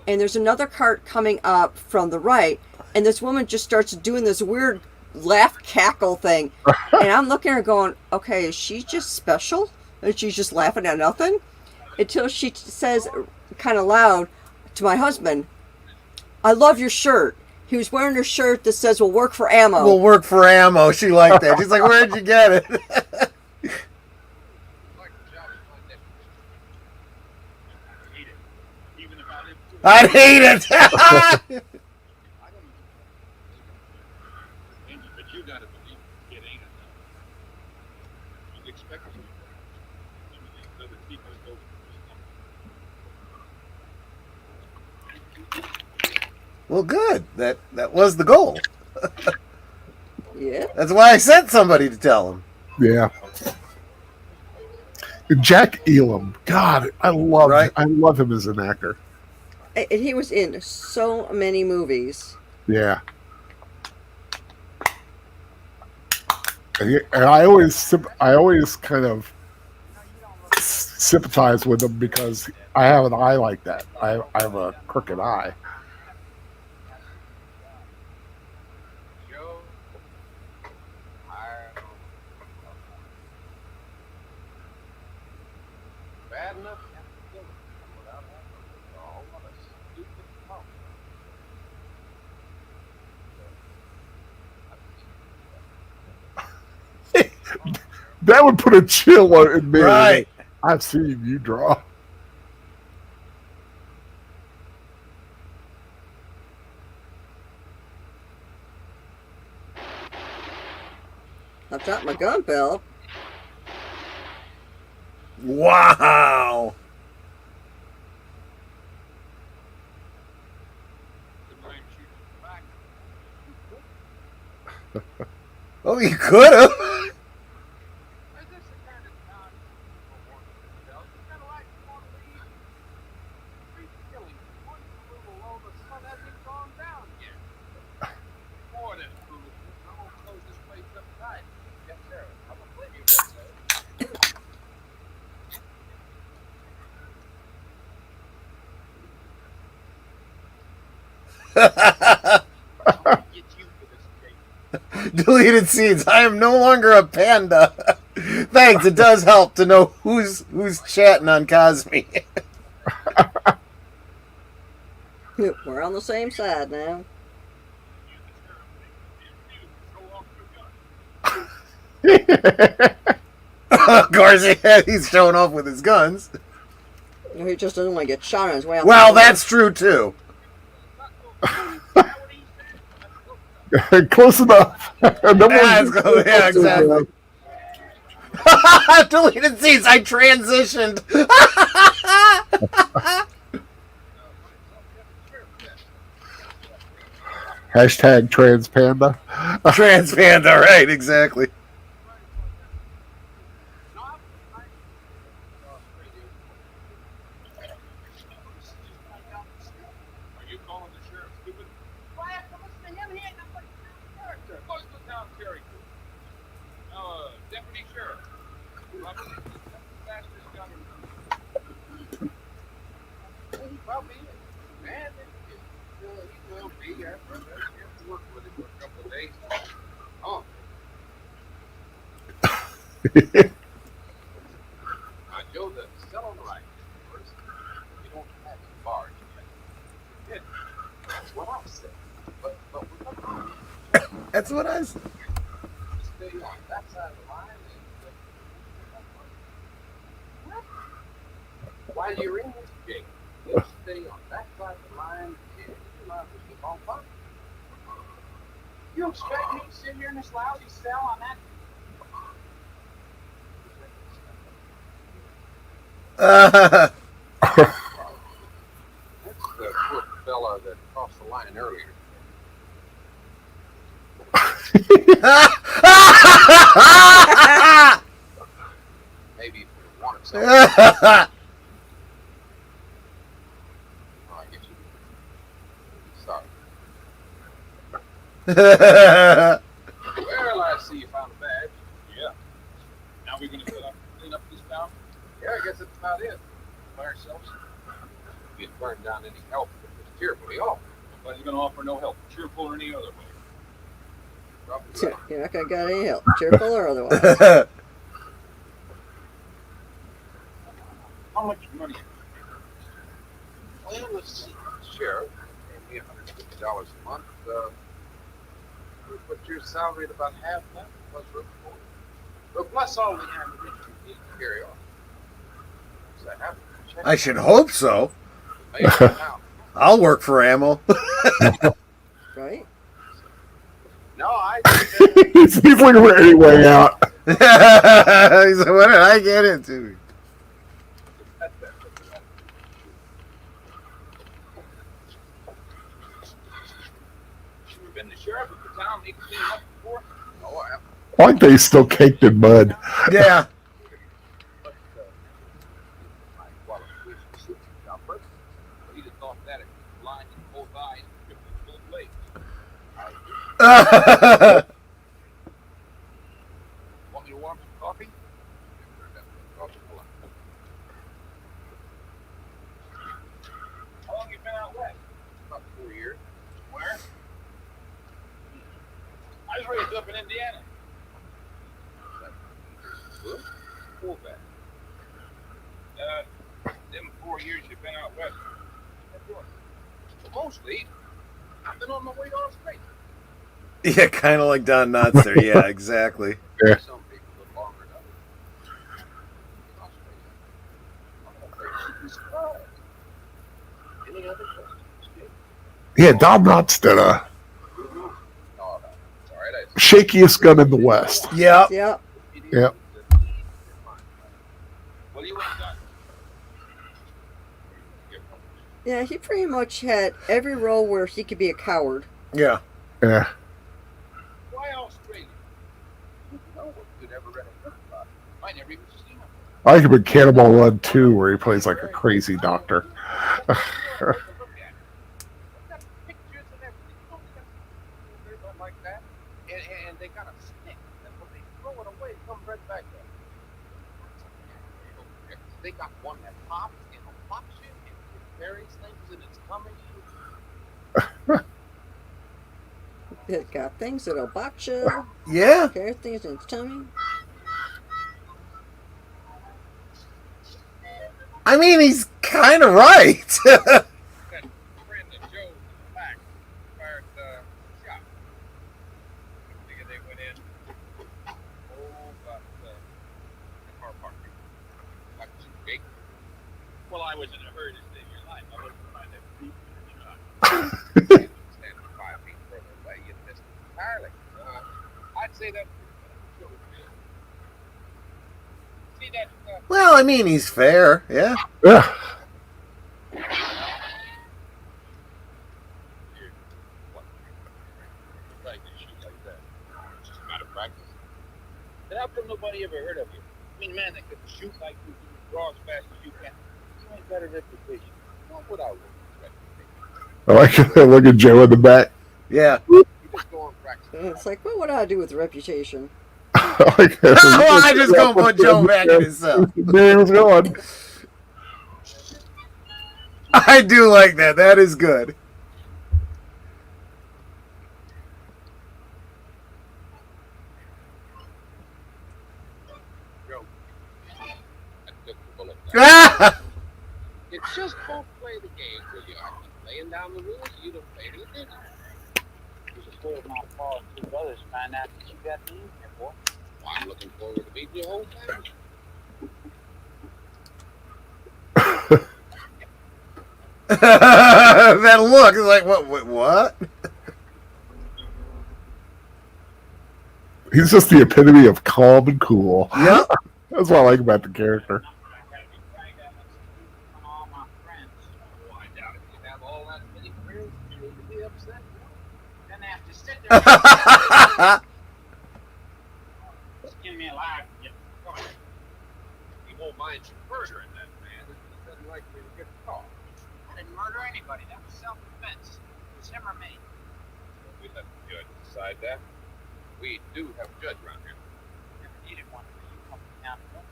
And there's another cart coming up from the right, and this woman just starts doing this weird laugh cackle thing. And I'm looking at her going, okay, is she just special? And she's just laughing at nothing? Until she says kind of loud to my husband, I love your shirt. He was wearing a shirt that says, we'll work for ammo. We'll work for ammo. She liked that. She's like, where'd you get it? Like the job is my next. I hate it. Even about him. I'd hate it. I don't even Andy, but you gotta believe it ain't enough. You expect it to be better. Some of these other people go Well, good. That was the goal. Yeah. That's why I sent somebody to tell him. Yeah. Jack Elam. God, I love him as an actor. And he was in so many movies. Yeah. And I always kind of sympathize with him because I have an eye like that. I have a crooked eye. Joe. Bad enough to have to kill him without having all of us stupid talk. That would put a chill in me. Right. I've seen you draw. I've got my gun belt. Wow. Good mind shooting back. Oh, you could have. Is this the kind of town people want themselves? It's kind of like you want to leave street killing. One little low, the sun hasn't even gone down yet. More than foolishness. I'm going to close this place up tight. Yes, sir. I'm going to blame you, yes, sir. I'm going to get you for this case. Deleted scenes. I am no longer a panda. Thanks. It does help to know who's chatting on Cosme. We're on the same side now. Of course, he's showing off with his guns. He just doesn't want to get shot on his way out. Well, that's true too. Close enough. Yeah, exactly. Deleted scenes. I transitioned. Hashtag trans panda. Trans panda, right? Exactly. Are you calling the sheriff stupid? Why have to listen to him? He ain't nobody character. What's the town character? Deputy sheriff. Fastest gunner. He probably is. Man, he will be after that. You have to work with him for a couple of days. Oh. Now, Joe, the sell on the right first. You don't have any bars yet. That's what I said. But we're not That's what I said. stay on that side of the line. And, while you're in this gate, you stay on that side of the line and you're not to keep on fighting. You expect me to sit here in this lousy cell on that? Uh, That's the poor fella that crossed the line earlier. Maybe if we wanted something. Oh, I guess Well, I see you found a badge. Yeah. Now we're gonna clean up this town. Yeah, I guess that's about it. By ourselves. We didn't burn down any help. It was cheerfully off. Nobody's gonna offer no help, cheerful or any other way. Probably right. You're not gonna get any help, cheerful or otherwise. How much money? Well, let's see. Sheriff paid me $150 a month. We put your salary at about half that, plus room for it. But plus all we have to need to carry on. Does that happen? I should hope so. Maybe now. I'll work for ammo. Right? No, I He's looking for any way out. He said, what did I get into? You've been the sheriff of the town, need to clean up before? No, I haven't. Why aren't they still caked in mud? Yeah. But my qualifications suit you, Alfred. He'd have thought that if he was blind in both eyes, it was both legs. Want me to warm some coffee? How long you been out west? About 4 years. Where? I was raised up in Indiana. Good. Cool back. Them 4 years you've been out west. What you been doing? Well, mostly, I've been on my way to Australia. Yeah, kind of like Don Knotts there. Yeah, exactly. Yeah. Some people live longer than others. In Australia. I'm very surprised. Any other questions? Yeah, Don Knotts did a No, no. It's all right. shakiest gun in the West. Yep. Yep. Yep. What do you want done? Yeah, he pretty much had every role where he could be a coward. Yeah. Yeah. Why Australia? No one could ever read a book about it. I never even seen them. I like him in Cannonball Run 2, where he plays like a crazy doctor. Look at it. We've got pictures and everything. You know, we got everything like that. And they got a stick. And when they throw it away, it comes right back up. They got one that pops and it pops you and it buries things and it's coming you. It got things that'll box you, Yeah. carry things in its tummy. I mean, he's kind of right. That friend of Joe's in the back fired the shot. Figure they went in. But the car parked. Like some big. Well, I was in a hurry to save your life. I wasn't trying to beat you shot. Standing 5 feet further away, you'd miss it entirely. I'd say that. See that? Well, I mean, he's fair. Yeah. Yeah. Right, you shoot like that. It's just a matter of practice. Then how come nobody ever heard of you? I mean, man, that could shoot like you, draw as fast as you can. You ain't got a reputation. What would I want? I like it. Look at Joe in the back. Yeah. You just go and practice. And it's like, what would I do with reputation? I like it. Well, I just gonna put Joe back in his cell. There he was going. I do like that. That is good. Joe. I took the bullet. Ah! It's just don't play the game till you are laying down the rules. You don't pay any attention. You just worried my Paul and 2 brothers find out that you got me in here, boy. Well, I'm looking forward to meeting your whole family. That look is like, what? He's just the epitome of calm and cool. Yep. That's what I like about the character. All my friends. Oh, I doubt if you have all that many friends, you need to be upset. Then they have to sit there and skin me alive and get caught. You won't mind you murdering that man. He doesn't like me to get caught. I didn't murder anybody. That was self-defense. It was him or me. We let the judge decide that. We do have a judge around here. Never needed one for you coming down the road.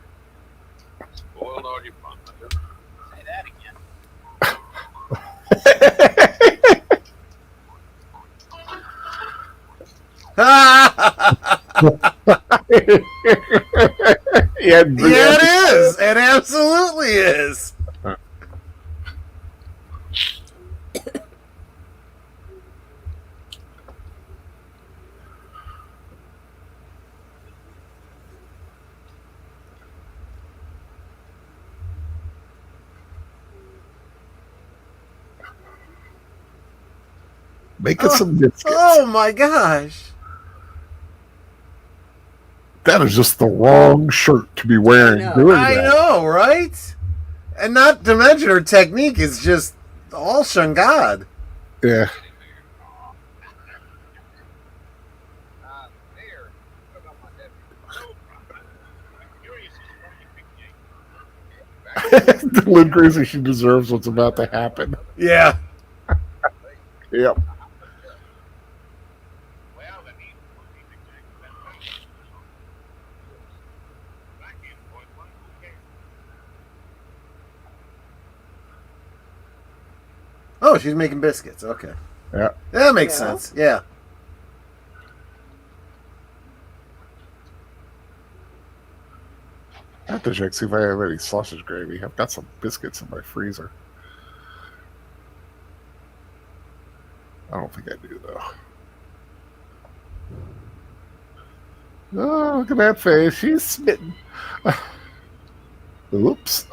Spoiled all your fun, Hunter. Say that again. Yeah, Yeah, it is. It absolutely is. Make us some biscuits. Oh my gosh. That is just the wrong shirt to be wearing I know. doing I that. know, right? And not to mention her technique is just all shangad. Yeah. Mayor, put on my head. No problem. I'm curious as to why you picked Jake. Lynn Gracie, she deserves what's about to happen. Yeah. Yep. Well, then he picked Jake. Back in, boys. Who cares? Oh, she's making biscuits. Okay. Yeah. That makes Yeah. sense. Yeah. I have to check, see if I have any sausage gravy. I've got some biscuits in my freezer. I don't think I do, though. Oh, look at that face. She's smitten. Oops.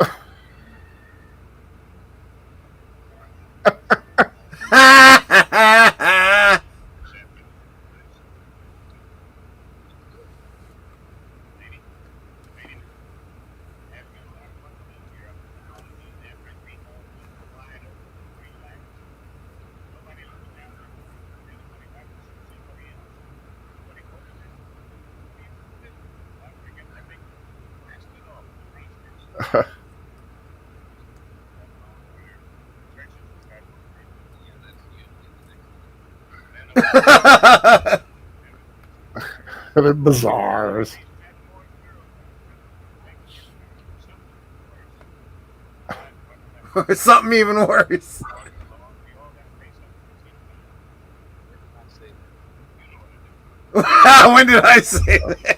And then bazaars. Or something even worse. When did I say that?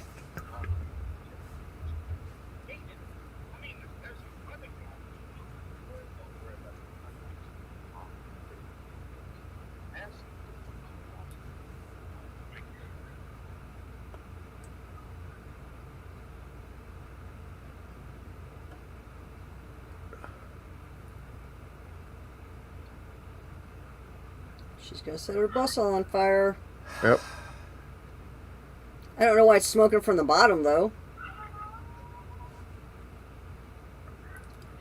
She's gonna set her bustle on fire. Yep. I don't know why it's smoking from the bottom though.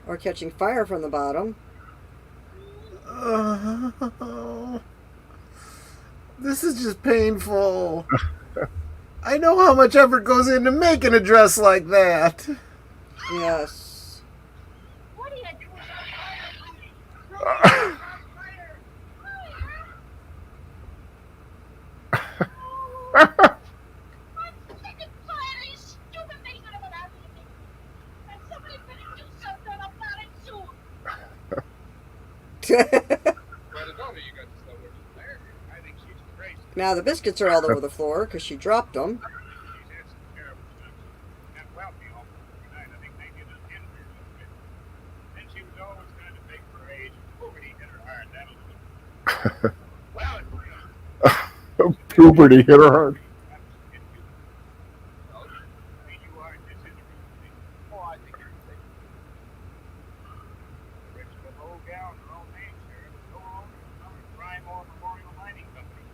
Or catching fire from the bottom. This is just painful. I know how much effort goes into making a dress like that. Yes. What are you doing? I'm sick and tired of these stupid things that have been happening to me. And somebody better do something about it soon. Well, the daughter you got to slow her there. I think she's crazy. Now the biscuits are all over the floor because she dropped them. She's had some terrible stuff. That wealthy off tonight, I think maybe it'll end her a little bit. And she was always kind of big for her age. Puberty hit her hard. That'll do it. Well, Puberty hit her hard. you are disinterested. Oh, I think you're safe. Rich little old gal in her own name, Sheriff. No longer some crime or memorial mining company.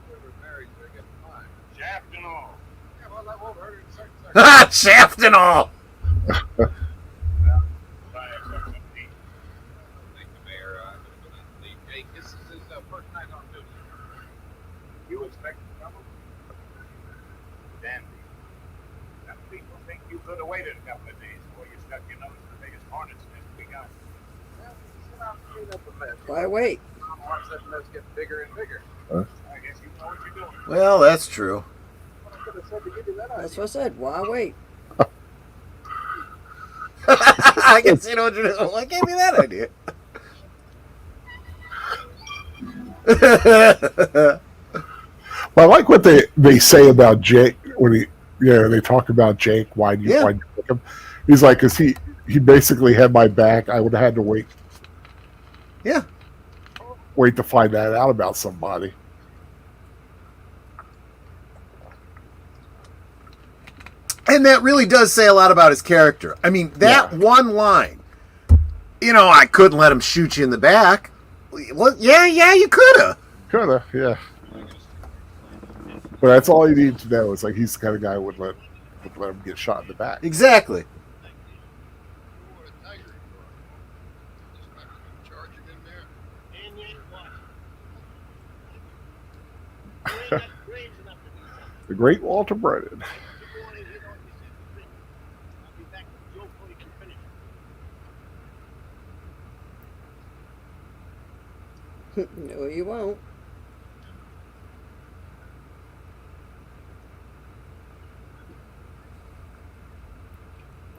Whoever marries her gets mine. Shaft and all. Yeah, well, that won't hurt her in certain circumstances. Shaft and all. Well, buy her something to eat. Thank you, Mayor. I'm going to go down to leave. Jake, this is his first night on duty. You expect trouble? Dandy. Some people think you could have waited a couple of days before you stuck your nose in the biggest hornet's nest we got. Well, sit down and clean up a mess. Why wait? Watch that mess get bigger and bigger. Huh? I guess you know what you're doing. Well, that's true. I could have said to give you that That's idea. what I said. Why wait? I guess you know what you're doing. What gave me that idea? Well, I like what they say about Jake when they talk about Jake. Why do you pick him? He's like, because he basically had my back. I would have had to wait. Yeah. Wait to find that out about somebody. And that really does say a lot about his character. I mean, that one line, I couldn't let him shoot you in the back. Well, yeah, you could have. Could have, yeah. But that's all you need to know. Is like he's the kind of guy who would let him get shot in the back. Exactly. And yet what? You ain't got brains enough to do something. The great Walter Brennan. You go on and hit on yourself. I'll be back with Joe before you can finish. No, you won't.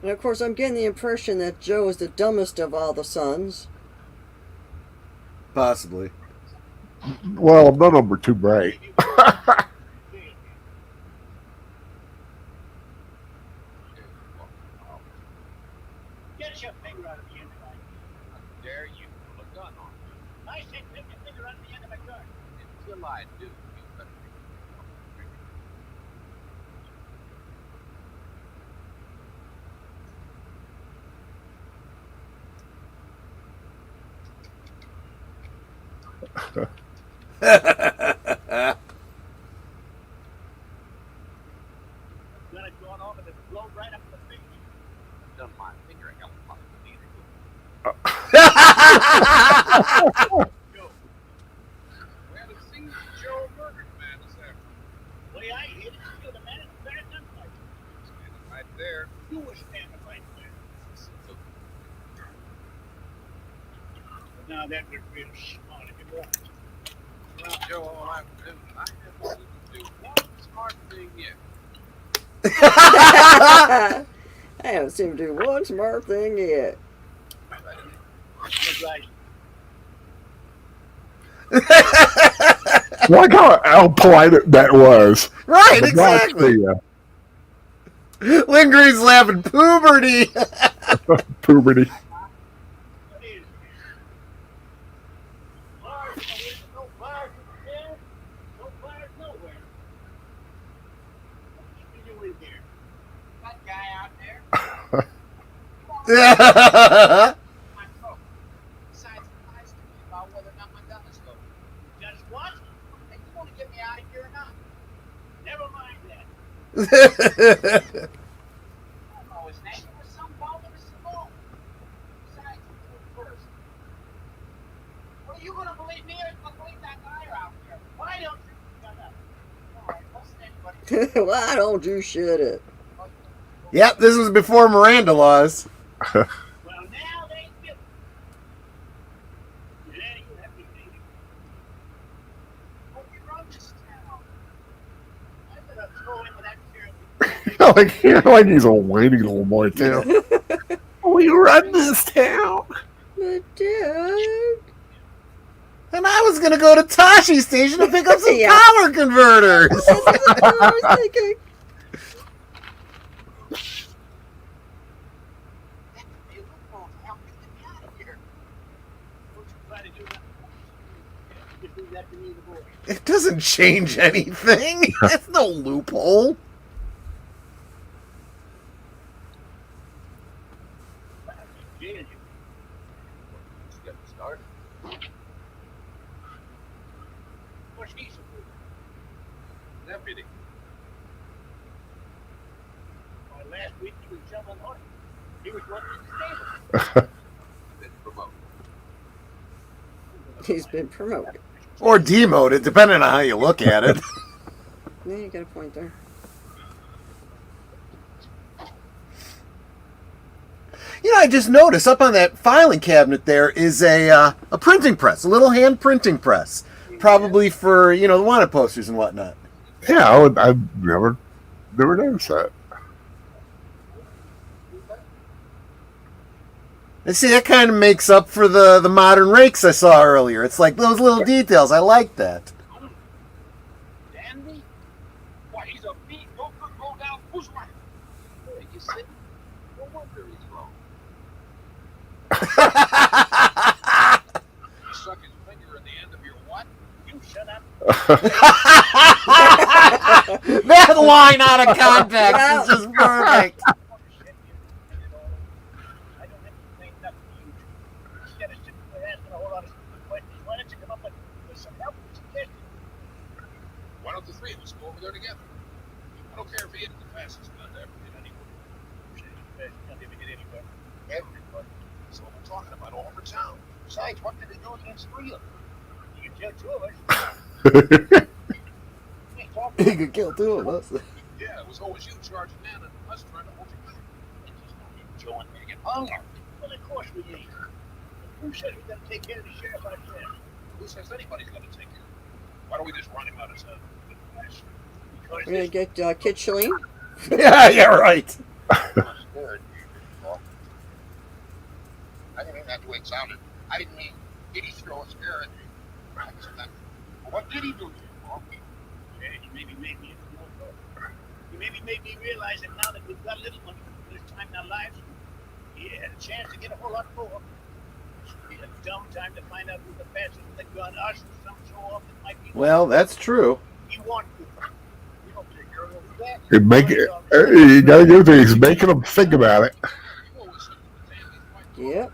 And of course, I'm getting the impression that Joe is the dumbest of all the sons. Possibly. Well, none of them were too bright. Get your finger out of the end of my gun. How dare you pull a gun on me? I said take your finger out of the end of my gun. Until I do, you better be off the trigger. Gun had gone off and it blown right up in the face. I've done my finger a helicopter neither. Joe, We haven't seen Joe murdered man this afternoon. the way I hit it, you killed a man in a fair gunfight. Standing right there. You were standing right there. But now that would be smart if it was. Well, Joe, all afternoon, I haven't seen him do one smart thing yet. I haven't seen him do one smart thing yet. That's right. Like how polite that was. Right, But now it's exactly. the, Lindgreen's laughing puberty. puberty. What is it? Fires, no fires in the air, no fires nowhere. What keeping you in here? That guy out there. My coat. Besides, it lies to me about whether or not my gun is loaded. Just what? And you want to get me out of here or not? Never mind that. I don't know his name. It was some ball of a Simone. Besides, first. Well, you going to believe me or you going to believe that guy out there? Why don't you shut up? All right, listen, anybody. Why don't you shut it? Yep, this was before Miranda laws. Well, now they do. Yeah, you have to think. Well, you run this town. I better throw in with that sheriff. like he's a whiny little boy too. We run this town. But Dad. And I was going to go to Tashi Station to pick up some Yeah. power converters. That's what I was thinking. That could be a loophole to help me get me out of here. Don't you try to do that. Just leave that to me, the boy. It doesn't change anything. That's no loophole. Jail you. Let's get started. What's he supposed to Deputy. do? Why, last week he was shoveling honey. He was working in the stable. Been promoted. He's been promoted. Or demoted, depending on how you look at it. Yeah, you got a point there. I just noticed up on that filing cabinet there is a printing press, a little hand printing press. probably for the wanted posters and whatnot. Yeah, I've never noticed that. And see, that kind of makes up for the modern rakes I saw earlier. It's like those little details. I like that. Dandy? Why, he's a mean, no good, low down bushwhacker. Hey, you see? No wonder he's wrong. You stuck his finger in the end of your what? You shut up. That line out of context is just perfect. I don't have to say nothing to you. Instead of sitting there asking a whole lot of stupid questions, why don't you come up with some helpful suggestions? Why don't the three of us go over there together? I don't care if he isn't the fastest gun to ever hit anyone. Not even get anywhere. Everybody. That's what we're talking about all over town. Besides, what did they do against three of them? You can tell two of us. We ain't He talking. could kill two of us. Yeah, it was always you charging in and us trying to hold you back. It's just not even Joe and Megan hung. Well, of course we ain't. Who says we gotta take care of the sheriff ourselves? Who says anybody's going to take care of him? Why don't we just run him out of town? Because We're gonna get Kid Shalene. Yeah, right. Scared. I didn't mean that the way it sounded. I didn't mean, did he throw a scare at me? What did he do to you, Paul? yeah, he maybe made me he maybe made me realize that now that we've got a little money for this time in our lives, he had a chance to get a whole lot more. It'd be a dumb time to find out who's the fastest with a gun, us or some show off that might be. Well, that's true. You want to. We don't take care of that. You make it. You gotta go through. He's making them think about it. You always said that the family's quite close. Yep.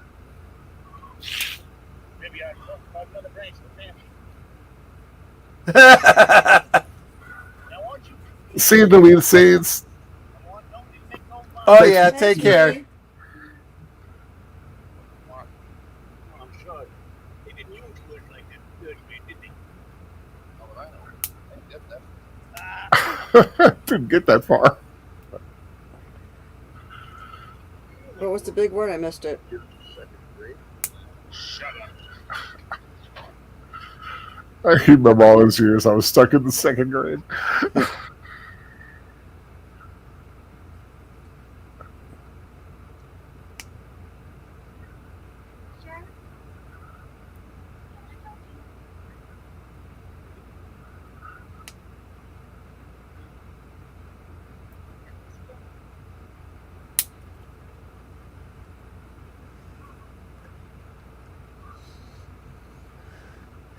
Maybe I talk about another branch of the family. Now, won't you? See the deleted scenes. I want nobody to make no money. Oh yeah, take care. Well, I'm sure they didn't use words like that. Good, did they? How would I know? I didn't get that. Didn't get that far. What was the big word? I missed it. Second grade. Shut up. I remember all those years. I was stuck in the second grade.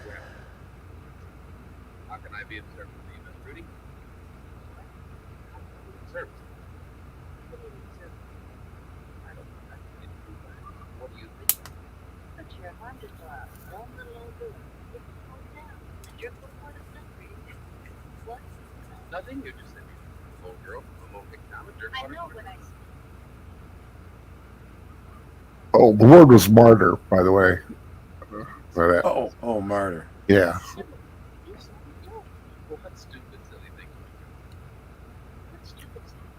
Sure. How can I be of service to you, Miss Rudy? Service. I don't know. I didn't do that. What do you think? But Sheriff, I'm just a dumb little old girl. It's going down. And you're going to want to know. What? Nothing. You just said you're a little girl from a little big town in dirt I water. know what I said. Oh, the word was martyr, by the way. By that. Oh, martyr. Yeah. You said you do. Well, what stupid, silly thing would you do? What stupid stuff?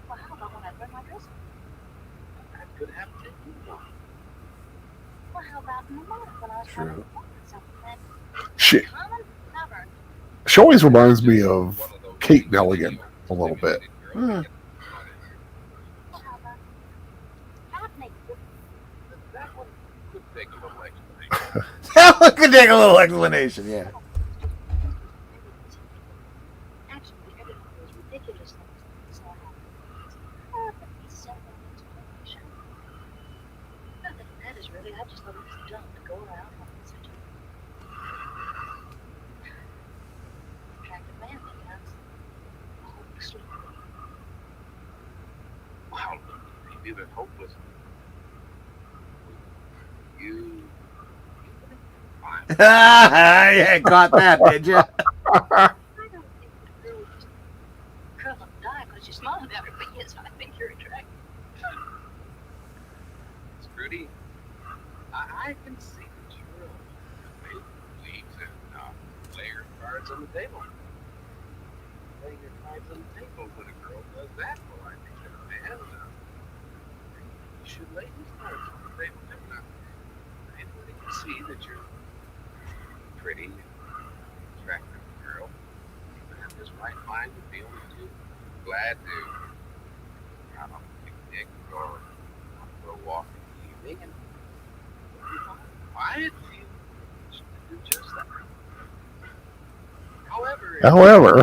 Well, how about when I burn my dress? That could happen to anyone. Well, how about in the morning when I was True. trying to look at something that She common never. she always reminds me of Kate Nelligan a little bit. Hmm. Well, how about half naked? That one could take a little explanation. That one could take a little explanation. Yeah. Actually, everything was ridiculous things that saw happen. Perfectly simple explanation. Nothing that is really, I just thought it was dumb to go around having such a attractive man that has a hopeless sleep. Wow, maybe they're hopeless. You fine. Yeah, caught that, did you? I don't think the girl just curl up and die because you smile about her, but yes, I think you're attractive. Rudy, I can see that you're a big leagues and lay your cards on the table. Laying your cards on the table when a girl does that, well, I think that a man, you should lay his cards on the table. And, anybody can see that you're pretty, mind with me only too. Glad to. I don't know, picnic or go a walk in the evening. And quiet few to do just that. However,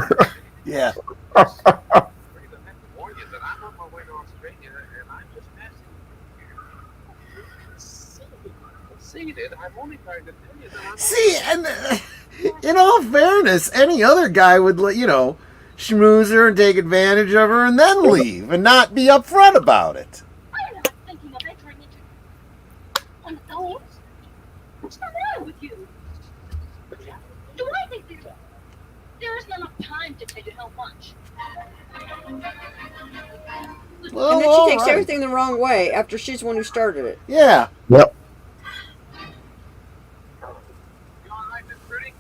Yeah. I have to warn you that I'm on my way to Australia and I'm just passing through here. Conceded, I'm only trying to tell you that I'm See, and in all fairness, any other guy would, schmooze her and take advantage of her and then leave and not be upfront about it. I'm not thinking of entering into one of those. What's the matter with you? Do I think there isn't enough time to tell you how much? Well, And then she all takes right. everything the wrong way after she's the one who started it. Yeah. yep. You all right, Miss Pretty?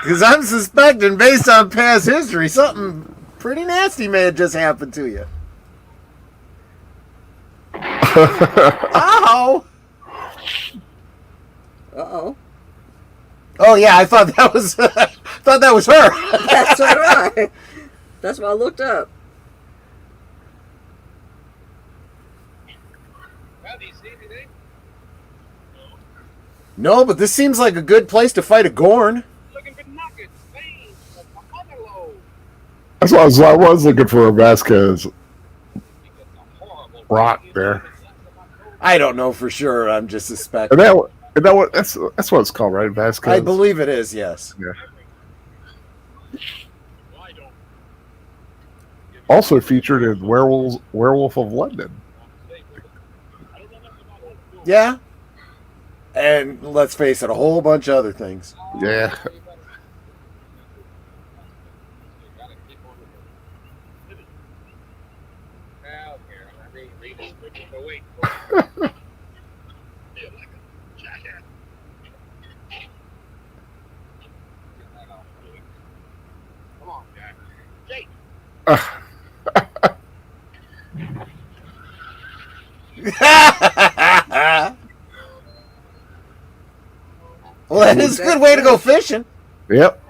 Because I'm suspecting, based on past history, something pretty nasty may have just happened to you. Ow! Uh-oh. Oh yeah, I thought that was her. That's what I. That's why I looked up. Well, do you see anything? No, but this seems like a good place to fight a Gorn. Looking for nuggets, veins, a buffalo. That's what I was looking for a Vasquez Because a horrible rot thing there. is that I don't know for sure. I'm just And suspecting. that what that's what it's called, right? Vasquez. I believe it is. Yes. Why don't Also featured in Werewolf of London. Yeah. And let's face it, a whole bunch of other things. Yeah. Well, here, let me read it. So wait. Feel like a jackass. Get that off, Louis. Come on, Jack. Jake. Well, that is a good way to go fishing. Yep.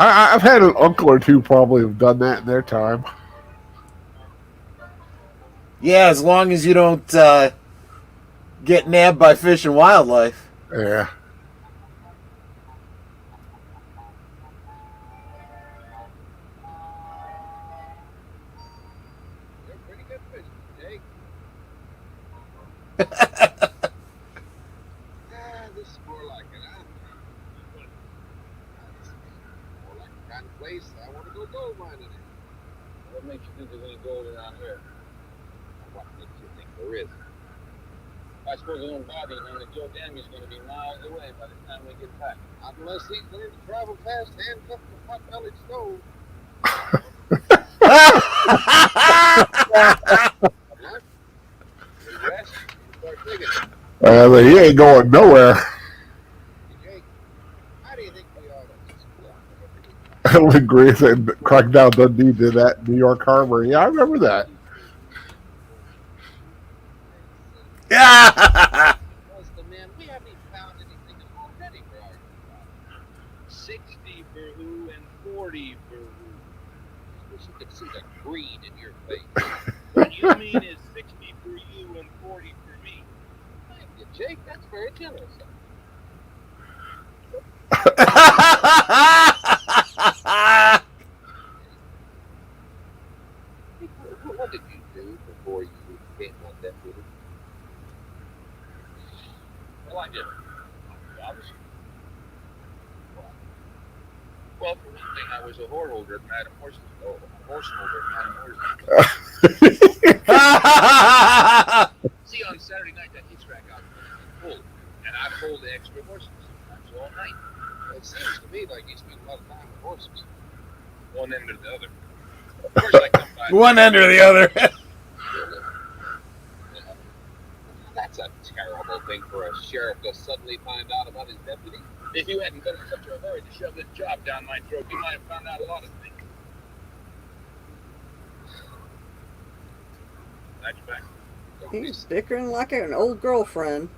I've had an uncle or two probably have done that in their time. Yeah, as long as you don't get nabbed by fish and wildlife. Yeah. They're pretty good fish, Jake. This is more like it, huh? This is more like the kind of place I want to go gold mining in. What makes you think there's any gold around here? What makes you think there is? I suppose it won't bother you knowing that Joe Dammy's going to be miles away by the time we get back. Not unless he's learned to travel fast, handcuffed to a pot-bellied stove. Rest, start digging. He ain't going nowhere. Jake, how do you think we ought to split? I would agree that Crocodile Dundee did that in New York Harbor. Yeah, I remember that. Was the man, we haven't even found anything already for our 60 for who and 40 for who. I wish you could see the greed in your face. What you mean is 60 for you and 40 for me. Thank you, Jake. That's very generous. What did you do before you became on that with it? Well, I did. Obviously. Well, for one thing, I was a whore holder at Madam Horses. Oh, a horse holder at Madam Horses. See, on Saturday night, that hitch rack out full, and I pulled the extra horses, sometimes all night. It seems to me like you spend a lot of time with horses. One end or the other. Of course, I come by. One end or the other. That's a terrible thing for a sheriff to suddenly find out about his deputy. If you hadn't been in such a hurry to shove this job down my throat, you might have found out a lot of things. That's back. He's bickering like an old girlfriend.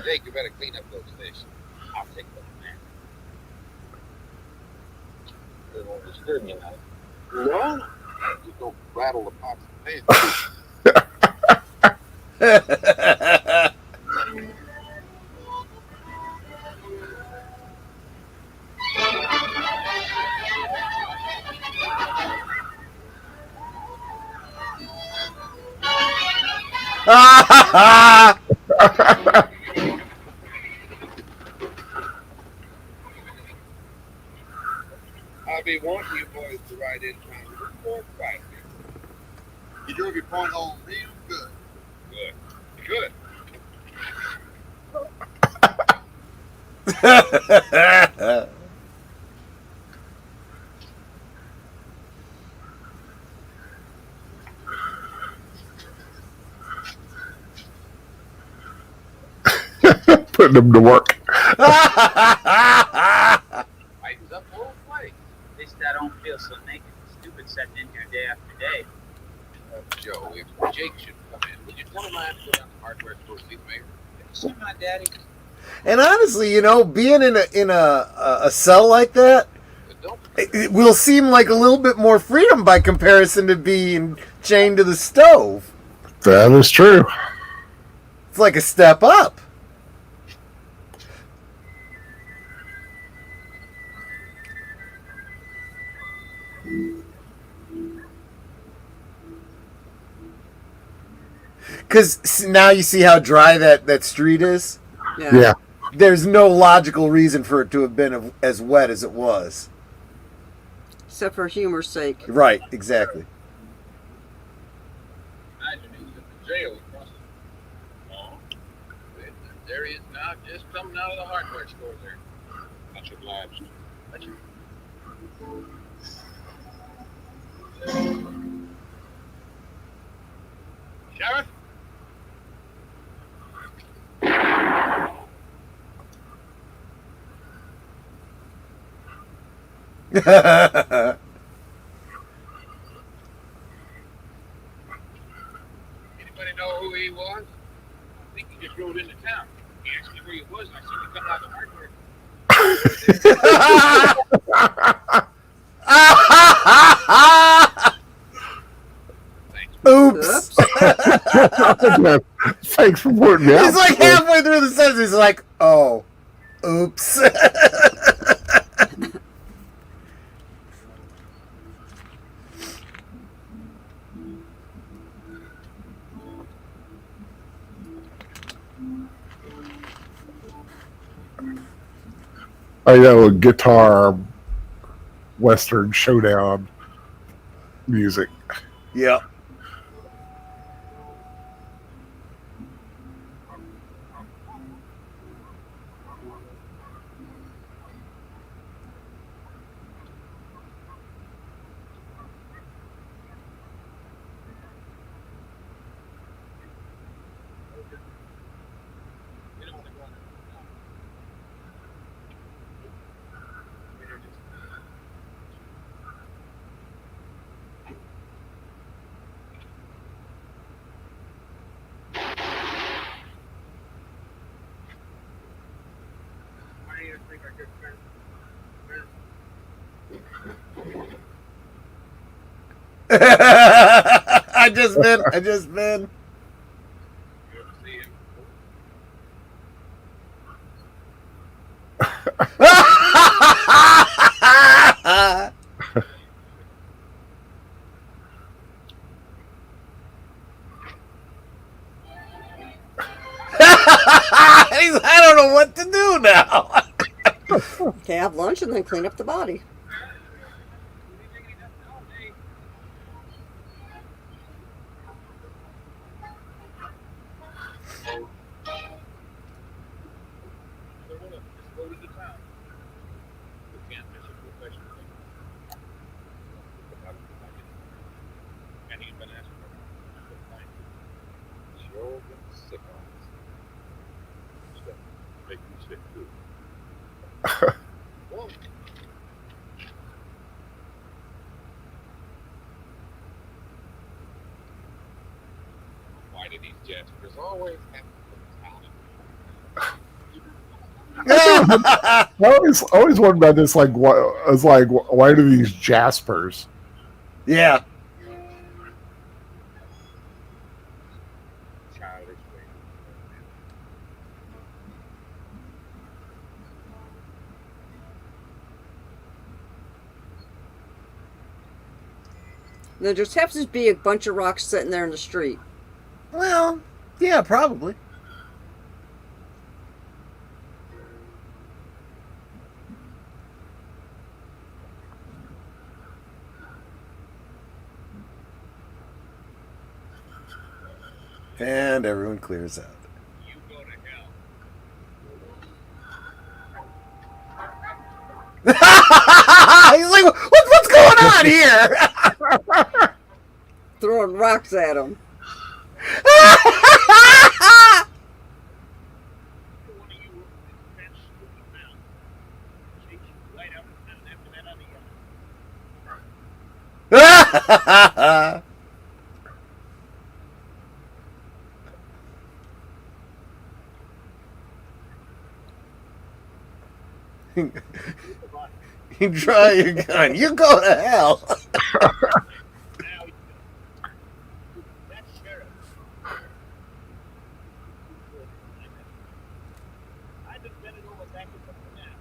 Jake, you better clean up those fish. I'll take them, man. They won't disturb me now. No? You don't rattle the pots and pans. I'll be wanting you boys to ride in town with a sport bike. You drove your point home real good. Good. Putting them to work. Tightens up the whole place. At least I don't feel so naked and stupid sitting in here day after day. Joe, if Jake should come in, would you tell him I have to go down to the hardware store to see the mayor? Have you seen my daddy? And honestly, being in a cell like that, But don't it will seem like a little bit more freedom by comparison to being chained to the stove. That is true. It's like a step up. Because now you see how dry that street is. Yeah. There's no logical reason for it to have been as wet as it was. Except for humor's sake. Right, exactly. imagine he was in the jail across the... No. There he is now, just coming out of the hardware store there. Much obliged. Much Sheriff? Anybody know who he was? I think he just rode into town. He asked me where he was, and I seen him coming out of the hardware. Oops. Thanks for pointing me out. He's like halfway through the sentence. He's like, oh, oops. I know, guitar Western showdown music. Yep. We don't want to go on there. Why do you think our good friend? I just been. You ever see him? I don't know what to do now. Okay, have lunch and then clean up the body. They're one of them. Just go to the town. We can't miss it professionally. And he's been asking for a point. Sure been sick on this. Stuff make me sick too. Whoa. Why do these jaspers always have to put talent in? I always wondered about this. Like, what? I was like, why do these jaspers? Yeah. Childish way. There just happens to be a bunch of rocks sitting there in the street. Well, yeah, probably. And everyone clears out. You go to hell. He's like, what's going on here? Throwing rocks at him. One of you that stupid mouth. Takes you right out and after that on the other. You draw your gun. You go to hell. Now you go. That's sheriff. I've been bending over backwards up to now.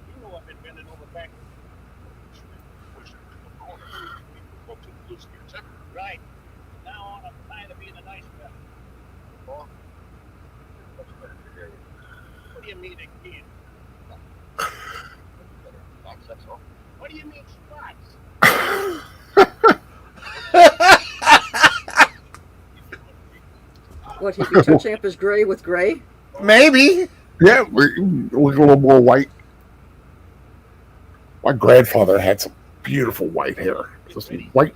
You know I've been bending over backwards. Right. Now on, I'm tired of being a nice fella. What do you mean a kid? That's all. What do you mean spots? What, he'd be touching up his gray with gray? Maybe. Yeah, look a little more white. My grandfather had some beautiful white hair. Just white.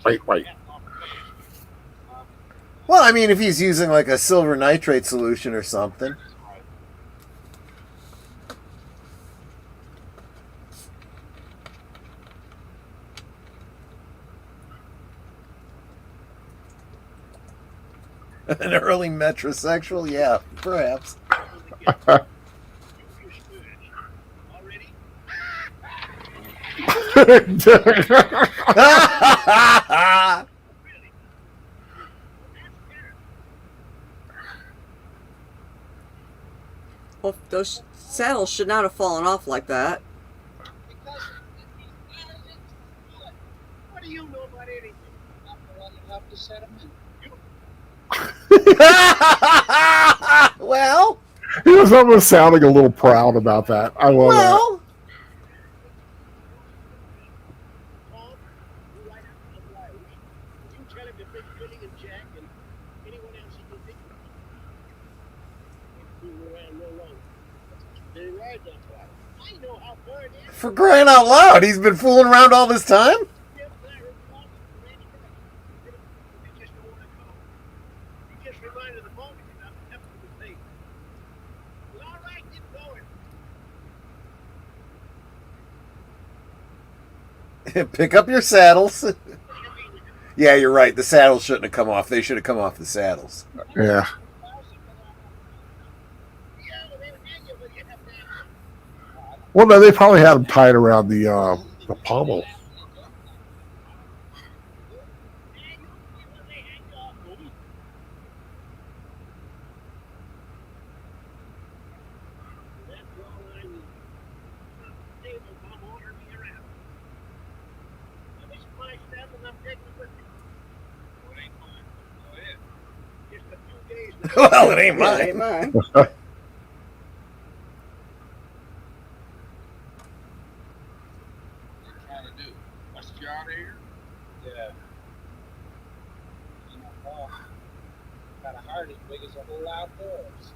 Well, I mean, if he's using like a silver nitrate solution or something. An early metrosexual? Yeah, perhaps. Already? Well, those saddles should not have fallen off like that. Because what do you know about anything? I'm long enough to set him in. Well, He was almost sounding a little proud about that. I love well. Tom, you write out the wires. You tell him to bring Billy and Jack and anyone else he can think of. Ain't fooling around no longer. They ride that fire. I know how far it is. For crying out loud, he's been fooling around all this time? They're very close to Randy Burke. They just don't want to come. You just reminded the moment about the depth of the thing. Well, all right, get going. Pick up your saddles. What do you mean? Yeah, you're right. The saddles shouldn't have come off. They should have come off the saddles. that. Yeah. Yeah, but they would hang you, but you have to have Well, no, they probably had him tied around the pommel. Well, it ain't Yeah, ain't mine. mine. What you trying to do? Bust you out of here? Yeah. You know, Paul got a heart as big as a whole outdoors.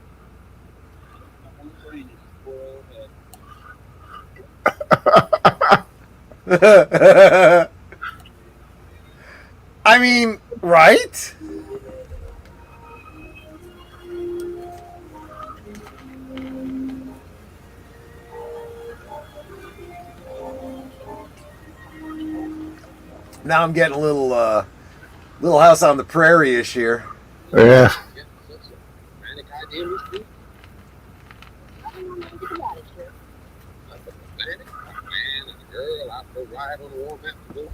I'm training his poor old head. I mean, right? Now I'm getting a little House on the Prairie-ish here. Yeah. That's a romantic idea, Mr. out for a ride on a warm afternoon.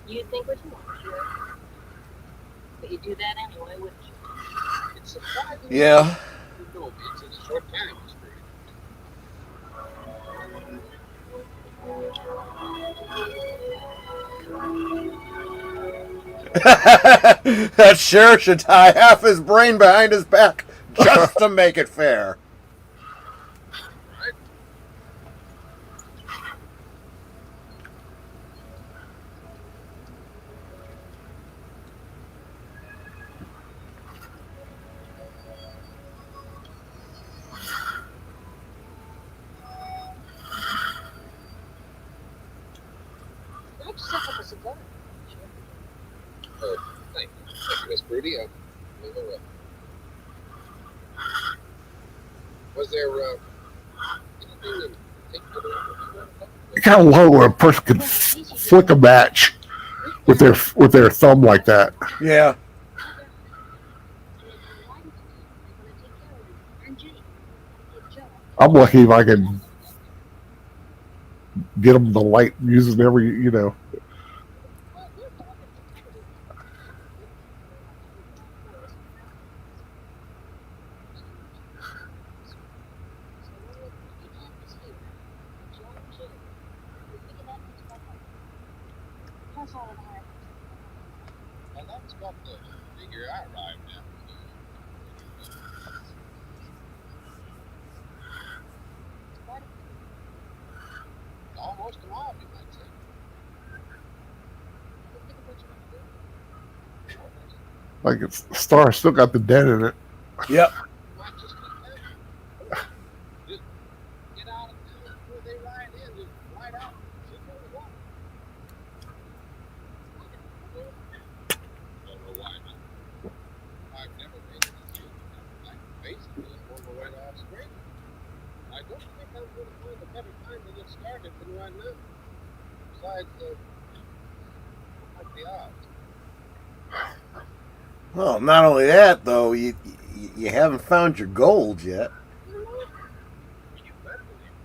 You'd think what you want, sure. But you'd do that anyway, wouldn't you? It's surprising. Yeah. You know me in such a short time, Miss Brady. That sheriff should tie half his brain behind his back just to make it fair. Why don't you set up a cigar? Thank you, Miss Brady. Was there anything in particular? I kind of love when a person can flick a match with their thumb like that. Yeah. I'm lucky if I can get them the light using every. Well, that's about the figure I arrived at. Almost a mob, you might say. Like it's Star still got the dead in it. Yep. Might just keep that. Just get out of town before they ride in, just ride out. See where we go. Don't know why not. I've never made any deal. I'm basically on my way to Australia. I don't think I'm going to find a better time to get started than right now. Besides, what might be odds? Well, not only that, though, you haven't found your gold yet. You better believe it.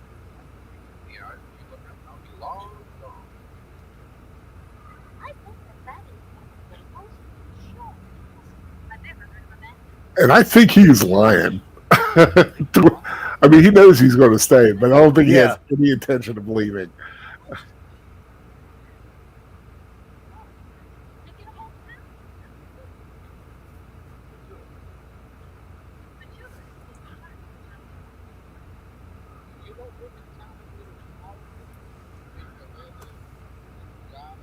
Yeah, you look up, I'll be long gone. I think that is the most sure. I've never heard of a man. And I think he's lying. I mean, he knows he's going to stay, but I don't think he has any intention of leaving. You don't live in town with a small job and get picked up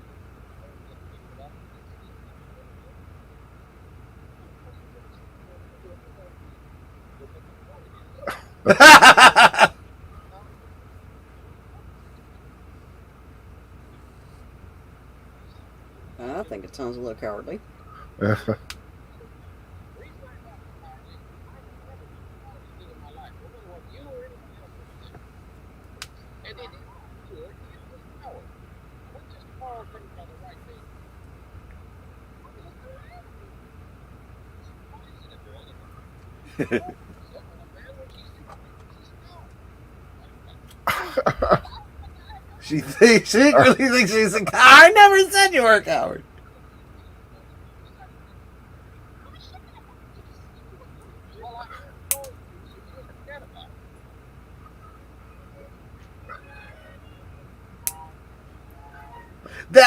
and I think it sounds a little cowardly. She secretly thinks she's a coward. I never said you were a coward.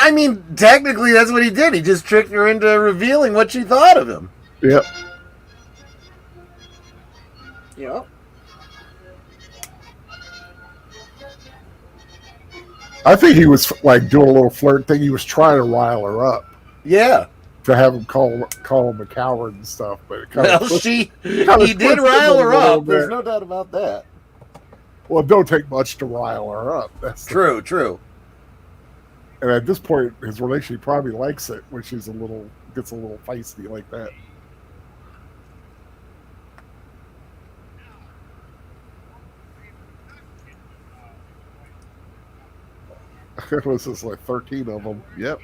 I mean, technically, that's what he did. He just tricked her into revealing what she thought of him. Yep. Yep. I think he was like doing a little flirt thing. He was trying to rile her up Yeah. to have him call him a coward and stuff. But it kind Well, of he did twisted rile him her a little up. There's bit. no doubt about that. Well, it don't take much to rile her up. That's True. And at this point, his relationship probably likes it when she's gets a little feisty like that. It was just like 13 of them. Yep.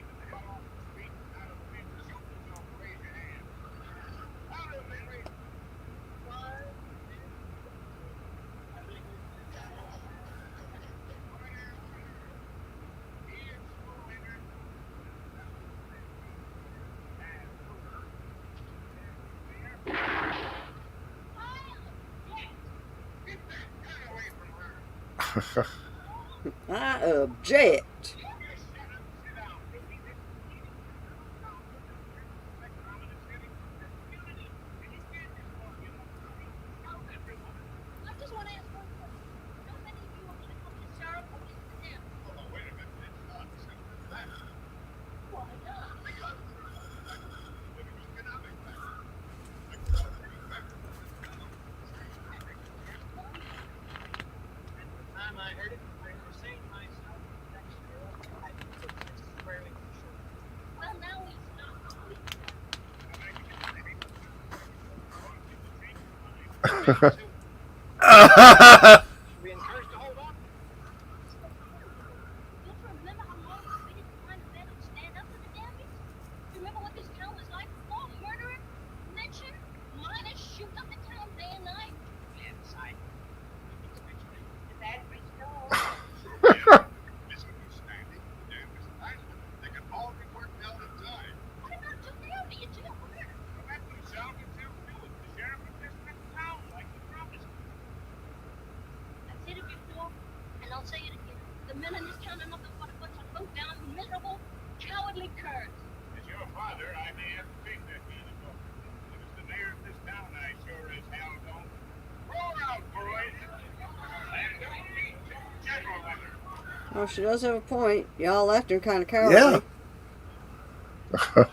I object. I just want to ask one question. How many of you are going to come to Sarah or Mr. Dent? Why not? The time I heard it, I was saying to myself, that Cheryl, I think it's squarely for sure. Well, now he's not. Should we encourage to hold on? Don't you remember how long we waited to find a man who'd stand up to the damage? You remember what this town was like before? Murderer, lynching, miners shoot up the town day and night? Yes, I. The bad rich dog. Misunderstanding, damn misalignment. They can all be worked out in time. What about you there? Are you jail for murder? Let themselves into it. The sheriff of this town, like he promised. I've said it before, and I'll say it again. The men in this town are nothing but a bunch of low-down, miserable, cowardly curs. As your father, I may have to take that kind of talk. But as the mayor of this town, I sure as hell don't. Roll out, boys! And don't be general weather. Oh, she does have a point. Y'all acting kind of cowardly. Yeah. Don't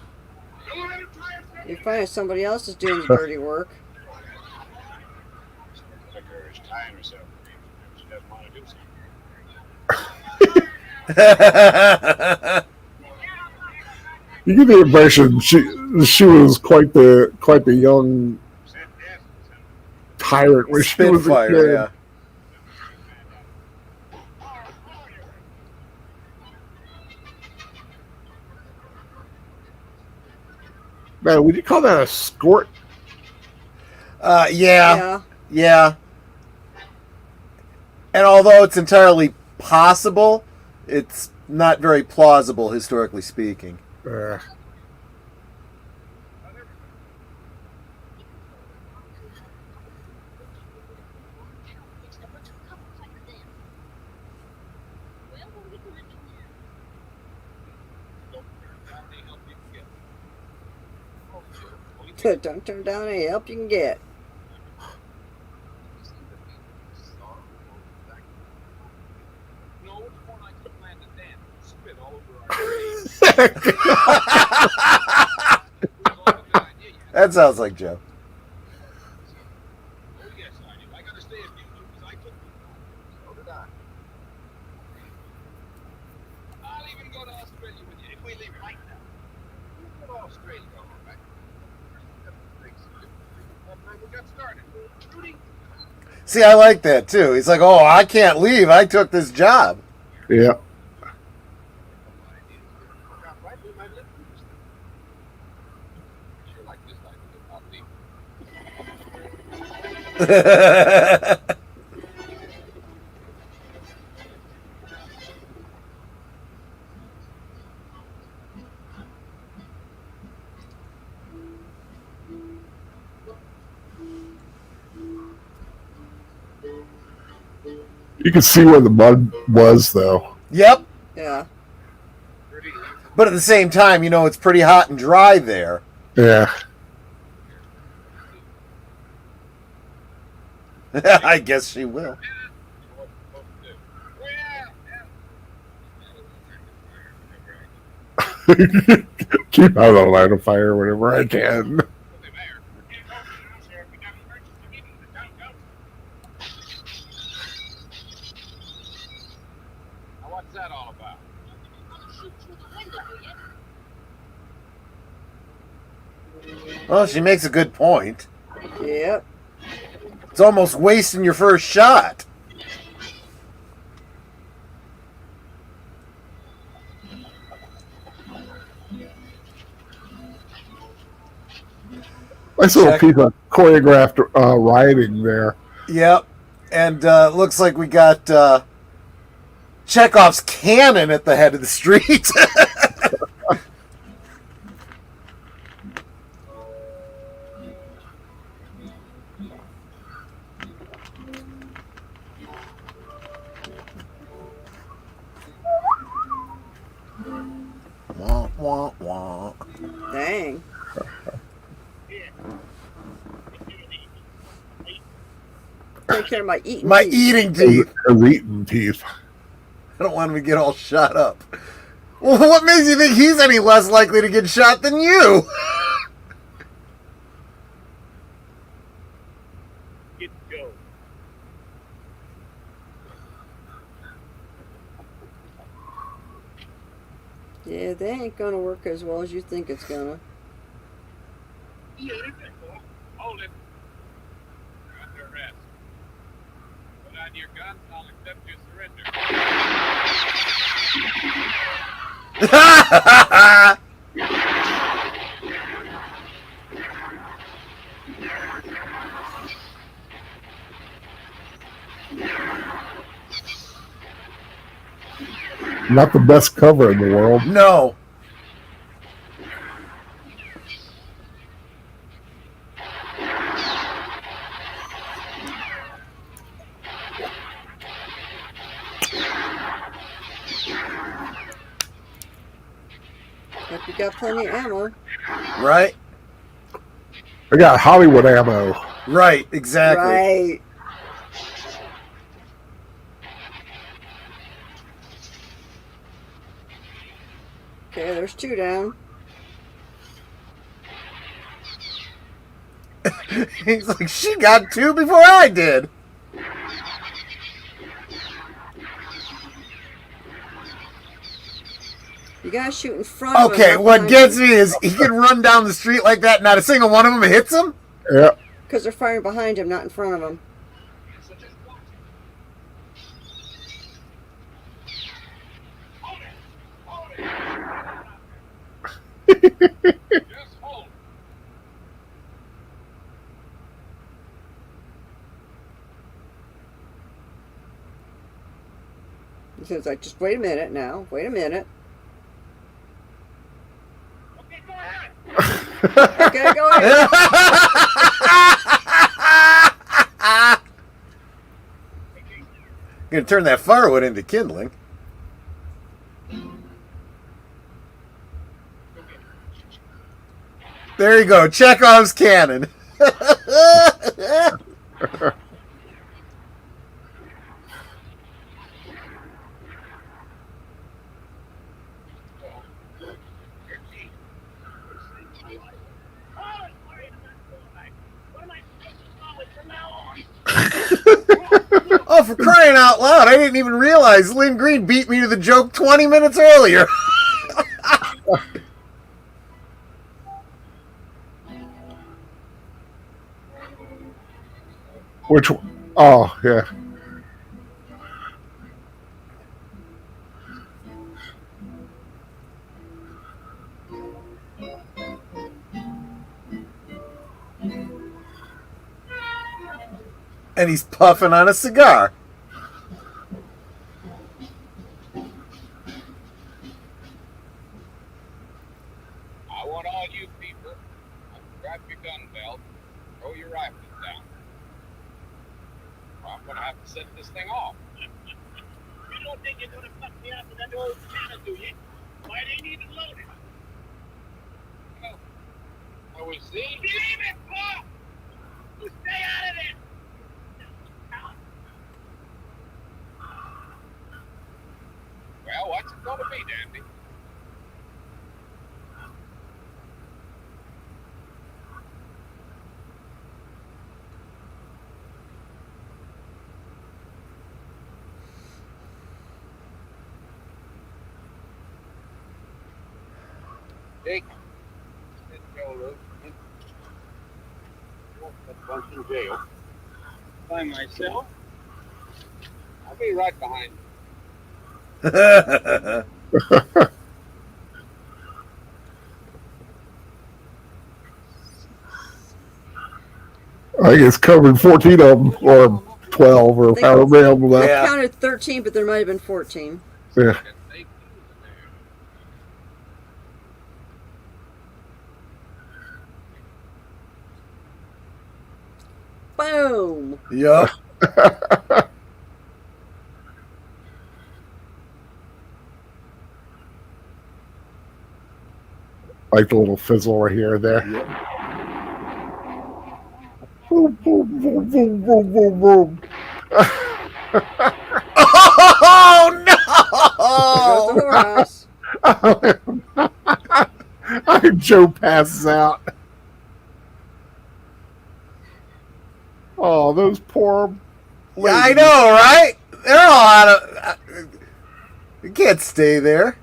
let him try it. You find somebody else is doing the dirty work. Liquor is tying herself. She doesn't want to do something. You get the impression she was quite the young Said yes. tyrant when she was a Spitfire, kid. yeah. Man, would you call that a skort? Yeah. Yeah. And although it's entirely possible, it's not very plausible, historically speaking. It's a bunch of couples like them. Well, what are we going to do now? Don't turn down the help you can get. Oh, sure. Well, you can Don't turn down any help you can get. see the people sorrow or back. No, it's more like you planned to dance, spit all over our grave. It was all a good idea, you had. That sounds like Joe. Oh, yes, I do. I got to stay a few years. I took the So did I. I'll even go to Australia with you if we leave right now. You go to Australia, all right? That night we got started. Trudy, See, I like that too. He's like, oh, I can't leave. I took this job. Yeah. got right. We might live through this thing. Sure like this life, I'll leave. You can see where the mud was, though. Yep. Yeah. Trudy, But at the same time, you know, it's pretty hot and dry there. Yeah. I guess she will. You know what we're supposed to do. Oh, yeah. Keep out of the line of fire whenever I can. the mayor. Can't go to the sheriff. We got emergency meeting in the town council. Now, what's that all about? I'll shoot through the window, will you? Well, she makes a good point. Yep. It's almost wasting your first shot. Nice little Check. piece of choreographed rioting there. Yep. And looks like we got Chekhov's cannon at the head of the street. care of my eating My teeth. eating teeth. His eating teeth. I don't want him to get all shot up. Well, what makes you think he's any less likely to get shot than you? Get go. Yeah, they ain't gonna work as well as you think it's gonna. Hold it. You're under arrest. Put on your gun. I'll accept your surrender. Not the best cover in the world. No. Hope you got plenty of ammo. Right? I got Hollywood ammo. Right, exactly. Right. Okay, there's 2 down. He's like, she got 2 before I did. You gotta shoot in front of him. Okay, not what behind gets him. me is he can run down the street like that, not a single one of them hits him. Yeah. Because they're firing behind him, not in front of him. Just hold. So it's like, just wait a minute now. Wait a minute. Okay, go ahead. Okay, go ahead. Gonna turn that firewood into kindling. There you go, Chekhov's cannon. Oh, for crying out loud, I didn't even realize Lynn Green beat me to the joke 20 minutes earlier. Which? Oh, yeah. And he's puffing on a cigar. I want all you people. Grab your gun belt. Throw your rifles down. Or I'm gonna have to set this thing off. You don't think you're gonna fuck me up with that old cannon, do you? Why it ain't even loaded? I was see. Leave it, Paul! You stay out of this! Well, what's it gonna be, Dandy? Jake, this Joe you won't put a bunch in jail. By myself? I'll be right behind you. I think it's covered 14 of them, or 12, or Think- however many of them left. Yeah. I counted 13, but there might have been 14. Yeah. Boom! Yup. Like the little fizzle right here and there. Boom, boom, boom, boom, boom, boom, boom. Oh There goes the no! whorehouse. Joe passes out. Oh, those poor ladies. I know, right? They're all out of. You can't stay there.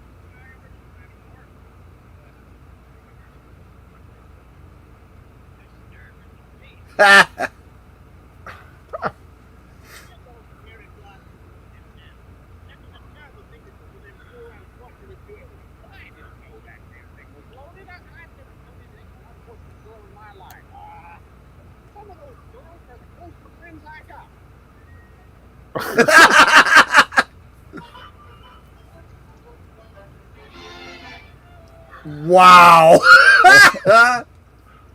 Wow.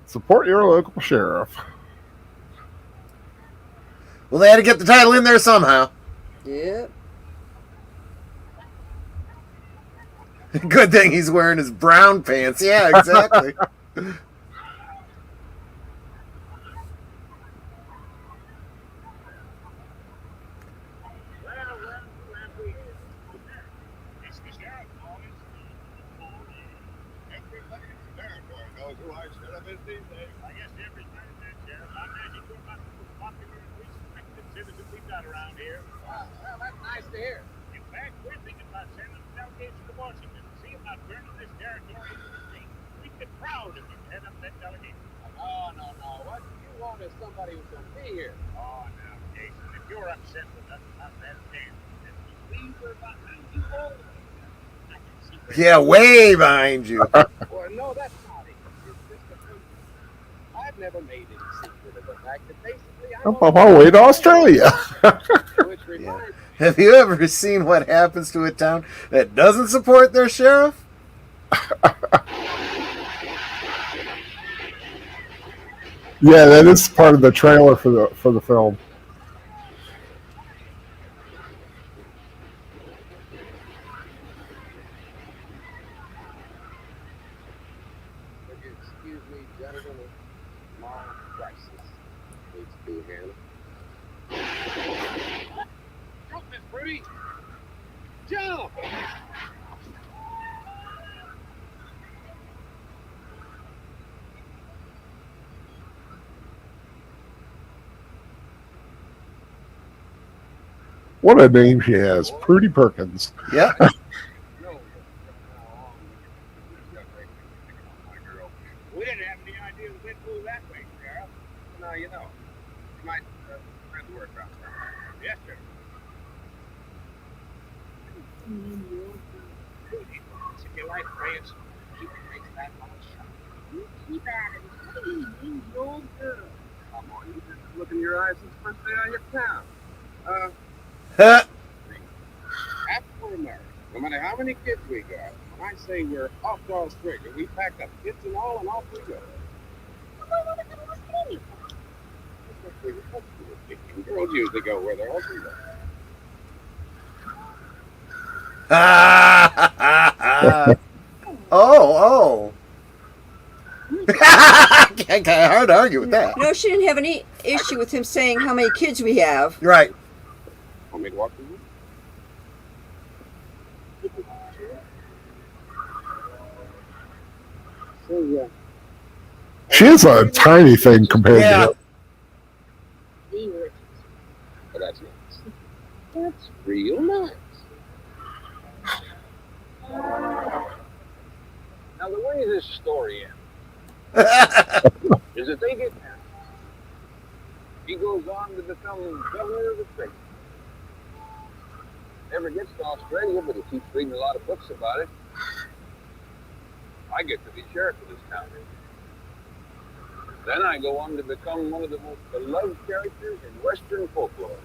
Support your local sheriff. Well, they had to get the title in there somehow. Yep. Good thing he's wearing his brown pants. Yeah, exactly. Somebody who's going to be here. Oh, now, Jason, if you're upset with us about that dance, we were behind you all the way. I can see where Yeah, way behind you. Well, no, that's not it. It's just the truth. I've never made any secret of the fact that basically I'm I'm on my way to Australia. which reminds me. Have you ever seen what happens to a town that doesn't support their sheriff? Yeah, that is part of the trailer for the film. Would you excuse me, gentlemen, a small crisis needs to be handled. Jump, Miss Fruity! Jump! What a name she has, Prudy Perkins. Yep. No, we didn't have any idea the wind blew that way, Sheriff. Now, you know, you might spread the word around. Yes, sir. If you like France, keep it makes that much shot. You keep at it. Please, you're good. Come on, you just look in your eyes since the first day on your town. Ask for America. No matter how many kids we got, when I say we're off to Australia, we pack up kids and off we go. Girls usually go where their husbands are. Oh. Kind of hard to argue with that. No, she didn't have any issue with him saying how many kids we have. Right. Want me to walk with you? So, yeah. She is a tiny thing compared Yeah. to him. The Richards. But that's nice. That's real nice. Now, the way this story ends is that they get married. He goes on to become governor of the state. Never gets to Australia, but he keeps reading a lot of books about it. I get to be sheriff of this county. Then I go on to become one of the most beloved characters in Western folklore.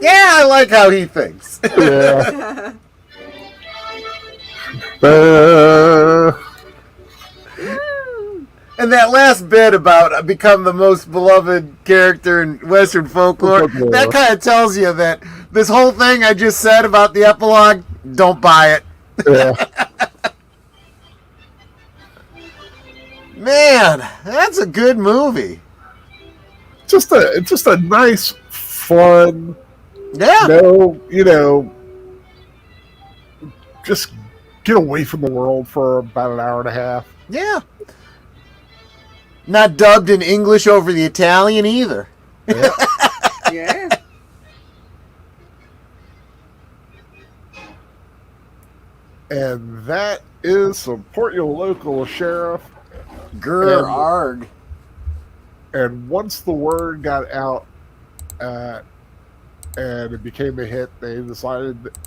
Yeah, I like how he thinks. Yeah. And that last bit about become the most beloved character in Western folklore, that kind of tells you that this whole thing I just said about the epilogue, don't buy it. Yeah. Man, that's a good movie. Just a nice, fun. Yeah. No, just get away from the world for about an hour and a half. Yeah. Not dubbed in English over the Italian either. Yeah. Yeah. And that is Support Your Local Sheriff. Grr, And- arg. And once the word got out and it became a hit, they decided that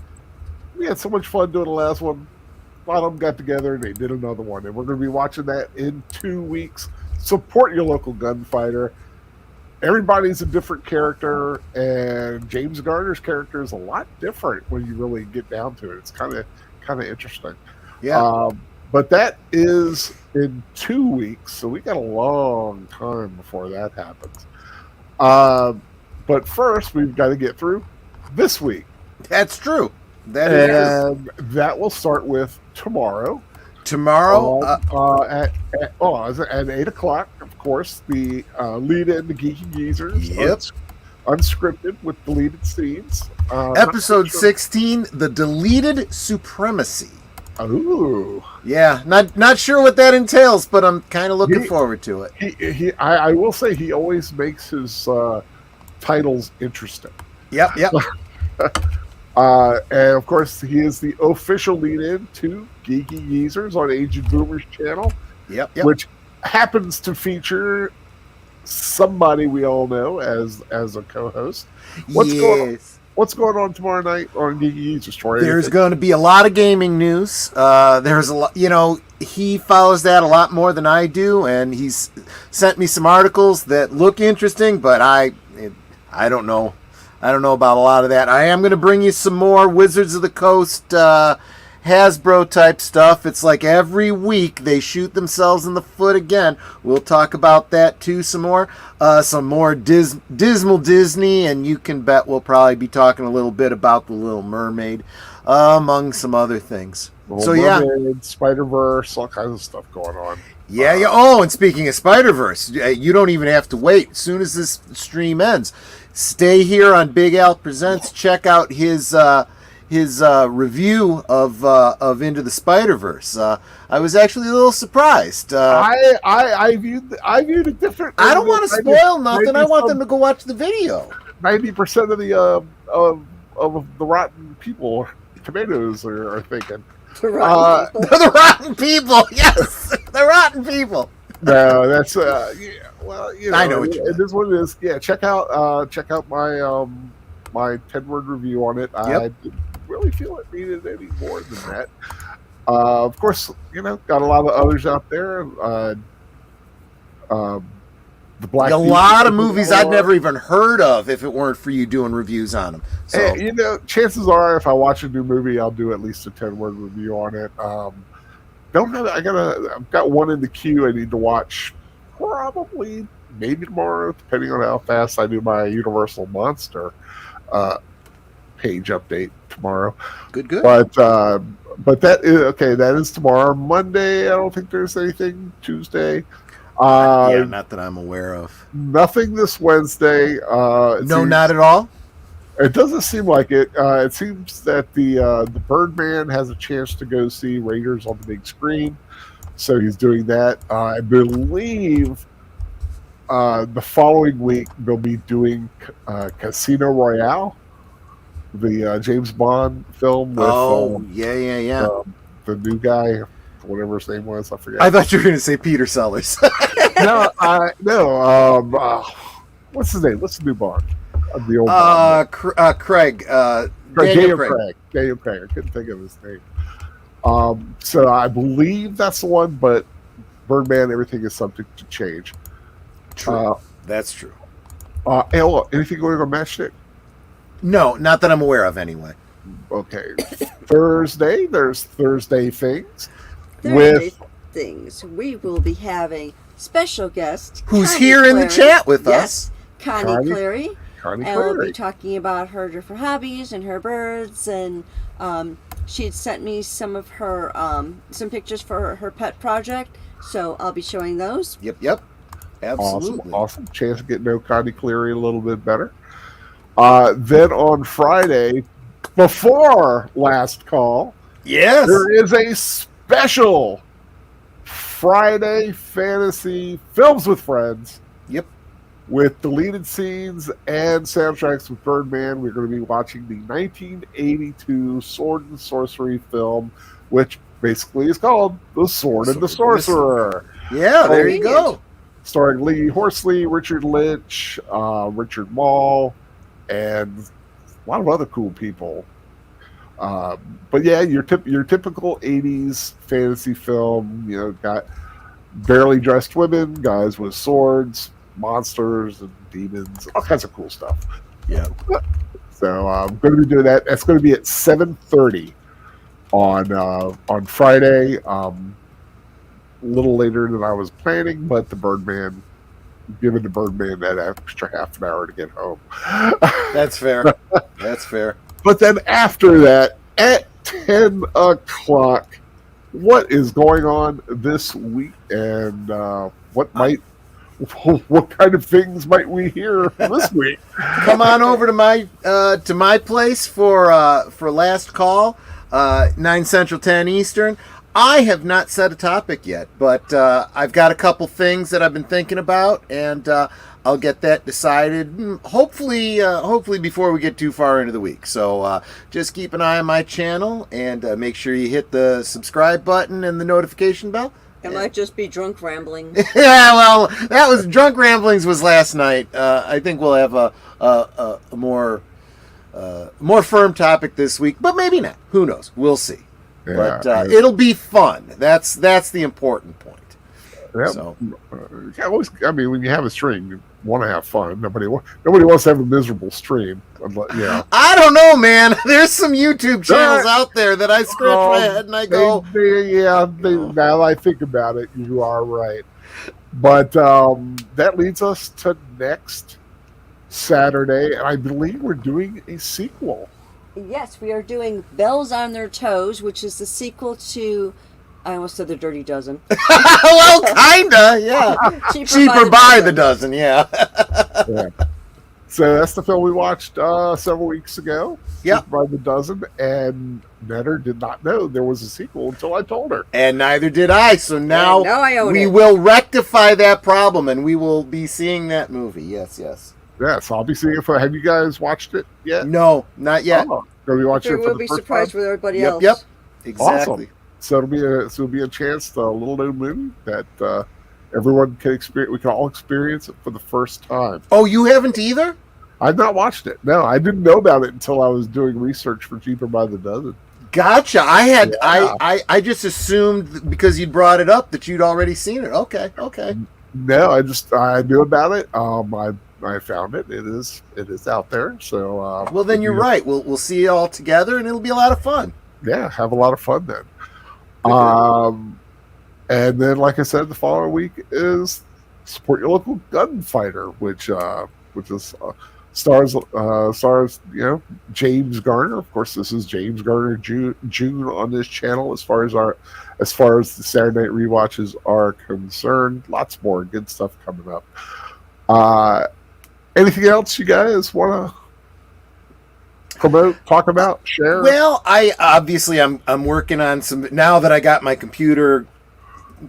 we had so much fun doing the last one. A lot of them got together and they did another one. And we're going to be watching that in 2 weeks. Support your local gunfighter. Everybody's a different character, and James Garner's character is a lot different when you really get down to it. It's kind of interesting. Yeah. But that is in 2 weeks, so we got a long time before that happens. But first, we've got to get through this week. That's true. That is true. And that will start with tomorrow. Tomorrow, At 8 o'clock, of course, the lead in the Geeky Geezers. Yep. Unscripted with deleted scenes. episode 16, The Deleted Supremacy. Ooh. Yeah, not sure what that entails, but I'm kind of looking forward to it. I will say he always makes his titles interesting. Yep. And of course, he is the official lead-in to Geeky Geezers on Aged Boomer's channel, Yep. which happens to feature somebody we all know as a co-host. What's going on tomorrow night on Geeky Geezers, Troy? There's going to be a lot of gaming news. There's a lot, he follows that a lot more than I do, and he's sent me some articles that look interesting, but I don't know. I don't know about a lot of that. I am going to bring you some more Wizards of the Coast Hasbro type stuff. It's like every week they shoot themselves in the foot again. We'll talk about that too some more. Some more dismal Disney, and you can bet we'll probably be talking a little bit about The Little Mermaid, among some other things. Mermaid, Spider-Verse, all kinds of stuff going on. Yeah. Oh, and speaking of Spider-Verse, you don't even have to wait. As soon as this stream ends, stay here on Big Al Presents. Check out his review of Into the Spider-Verse. I was actually a little surprised. I viewed it differently. I don't want to spoil nothing. I want them to go watch the video. 90% of the of the rotten people, tomatoes are thinking. The rotten people. The rotten people, yes, the rotten people. No, that's well, I know what you it is what it is. Yeah, check out my my 10-word review on it. Yep. I didn't really feel it needed any more than that. Of course, got a lot of others out there. The Black. A lot of movies I'd never even heard of if it weren't for you doing reviews on them. So And, chances are, if I watch a new movie, I'll do at least a 10-word review on it. I've got one in the queue I need to watch probably maybe tomorrow, depending on how fast I do my Universal Monster page update tomorrow. good. But that is okay. That is tomorrow. Monday, I don't think there's anything. Tuesday, Not that I'm aware of. nothing this Wednesday. Not at all. It doesn't seem like it. It seems that the Birdman has a chance to go see Raiders on the big screen, so he's doing that. I believe the following week they'll be doing Casino Royale, the James Bond film with yeah. the new guy, whatever his name was, I forget. I thought you were going to say Peter Sellers. No. What's his name? What's the new Bond? The old Bond. Craig. Daniel Craig. Daniel Craig. I couldn't think of his name. So I believe that's the one, but Birdman, everything is subject to change. True. That's true. Anything going on Matchstick? No, not that I'm aware of anyway. Okay. Thursday, there's Thursday Things. Thursday things. We will be having special guest Who's Connie here in the Clary. chat with Yes, us? Connie Clary. Connie And we'll Clary. be talking about her different hobbies and her birds, and she had sent me some of her some pictures for her pet project. So I'll be showing those. Yep. Absolutely. Awesome. Chance to get to know Connie Cleary a little bit better. Then on Friday, before last call, Yes. there is a special Friday fantasy films with friends. Yep. With deleted scenes and soundtracks with Birdman. We're going to be watching the 1982 Sword and Sorcery film, which basically is called The Sword and the Sorcerer. Yeah, there you go. Starring Lee Horsley, Richard Lynch, Richard Mall, and a lot of other cool people. But yeah, your typical 80s fantasy film, got barely dressed women, guys with swords, monsters and demons, all kinds of cool stuff. Yeah. So I'm going to be doing that. That's going to be at 7:30 on Friday. A little later than I was planning, but giving the Birdman that extra half an hour to get home. That's fair. That's fair. But then after that, at 10 o'clock, what is going on this week, and what kind of things might we hear this week? Come on over to my place for last call, 9 Central, 10 Eastern. I have not set a topic yet, but I've got a couple things that I've been thinking about, and I'll get that decided. Hopefully before we get too far into the week. So just keep an eye on my channel and make sure you hit the subscribe button and the notification bell. It might just be drunk rambling. Yeah, well, that was Drunk Ramblings was last night. I think we'll have a more firm topic this week, but maybe not. Who knows? We'll see. Yeah, But it'll be fun. That's the important point. Yep. So, when you have a stream, you want to have fun. Nobody wants to have a miserable stream. Yeah. I don't know, man. There's some YouTube channels out there that I scratch my head and I go, now that I think about it, you are right. But that leads us to next Saturday, and I believe we're doing a sequel. Yes, we are doing Bells on Their Toes, which is the sequel to, I almost said The Dirty Dozen. well, kinda, yeah. Cheaper by the dozen, yeah. Yeah. So that's the film we watched several weeks ago. Yep. Cheaper by the dozen, and Netter did not know there was a sequel until I told her. And neither did I. So now I own we it. will rectify that problem, and we will be seeing that movie. Yes. Yeah, so I'll be seeing it. Have you guys watched it yet? No, not yet. Oh, gonna be watching it for We'll the be first surprised time? with everybody else. Yep. Exactly. Awesome. So it'll be a chance, a little known movie that everyone can experience. We can all experience it for the first time. Oh, you haven't either? I've not watched it. No, I didn't know about it until I was doing research for Cheaper by the Dozen. Gotcha. I Yeah. just assumed because you brought it up that you'd already seen it. Okay. No, I knew about it. I found it. It is out there. So Well, then you're right. We'll see it all together, and it'll be a lot of fun. Yeah, have a lot of fun then. And then, like I said, the following week is Support Your Local Gunfighter, which is stars James Garner. Of course, this is James Garner June on this channel as far as the Saturday Night Rewatches are concerned. Lots more good stuff coming up. Anything else you guys want to promote, talk about, share? Well, I'm working on some now that I got my computer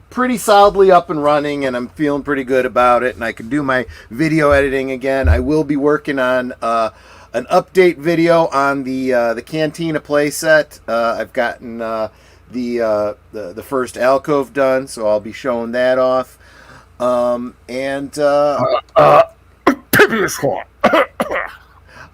pretty solidly up and running, and I'm feeling pretty good about it, and I can do my video editing again. I will be working on an update video on the Cantina playset. I've gotten the first alcove done, so I'll be showing that off. Pippius Claw.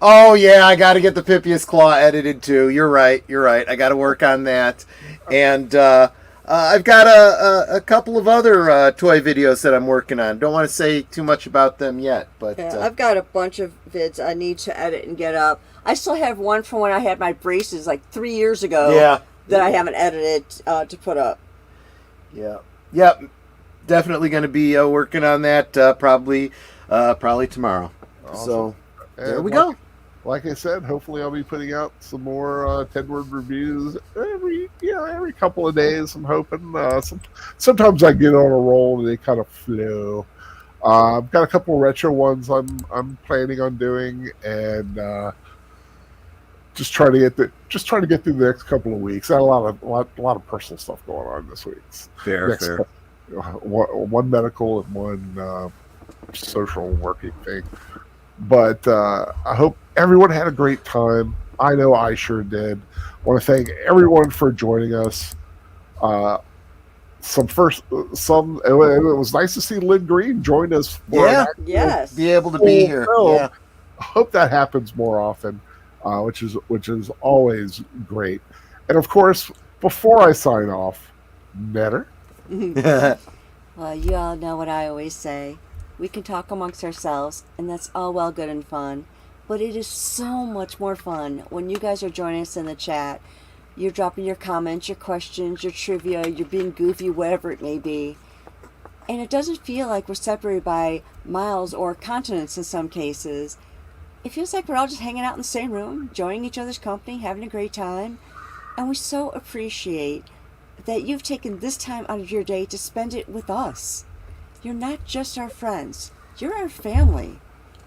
Oh yeah, I got to get the Pippius Claw edited too. You're right. I got to work on that, and I've got a couple of other toy videos that I'm working on. Don't want to say too much about them yet, but I've got a bunch of vids I need to edit and get up. I still have one from when I had my braces like 3 years ago. Yeah. That I haven't edited to put up. Yeah. Yep. Definitely going to be working on that probably tomorrow. Awesome. So there we like, go. like I said, hopefully I'll be putting out some more 10-word reviews every couple of days. I'm hoping. Sometimes I get on a roll and they kind of flow. I've got a couple retro ones I'm planning on doing, and just trying to get through the next couple of weeks. I had a lot of personal stuff going on this week. Fair. One medical and one social working thing. But I hope everyone had a great time. I know I sure did. I want to thank everyone for joining us. It was nice to see Lynn Green join us. Yeah. Yes. Be able to be here. film. Yeah. I hope that happens more often, which is always great. And of course, before I sign off, Netter. Well, you all know what I always say. We can talk amongst ourselves, and that's all well, good, and fun. But it is so much more fun when you guys are joining us in the chat. You're dropping your comments, your questions, your trivia, you're being goofy, whatever it may be. And it doesn't feel like we're separated by miles or continents in some cases. It feels like we're all just hanging out in the same room, enjoying each other's company, having a great time. And we so appreciate that you've taken this time out of your day to spend it with us. You're not just our friends. You're our family.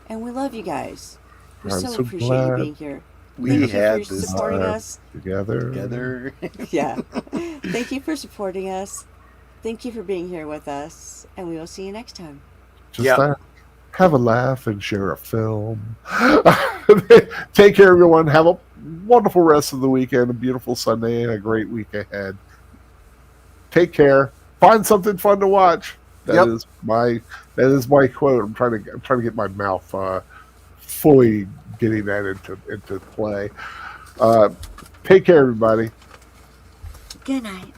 And we love you guys. We I'm so so appreciate glad you being here. We Thank you had for this supporting time us. together. Yeah. Thank you for supporting us. Thank you for being here with us. And we will see you next time. Just have a laugh and share a film. Take care, everyone. Have a wonderful rest of the weekend, a beautiful Sunday, and a great week ahead. Take care. Find something fun to watch. That is my quote. I'm trying to get my mouth fully getting that into play. Take care, everybody. Good night.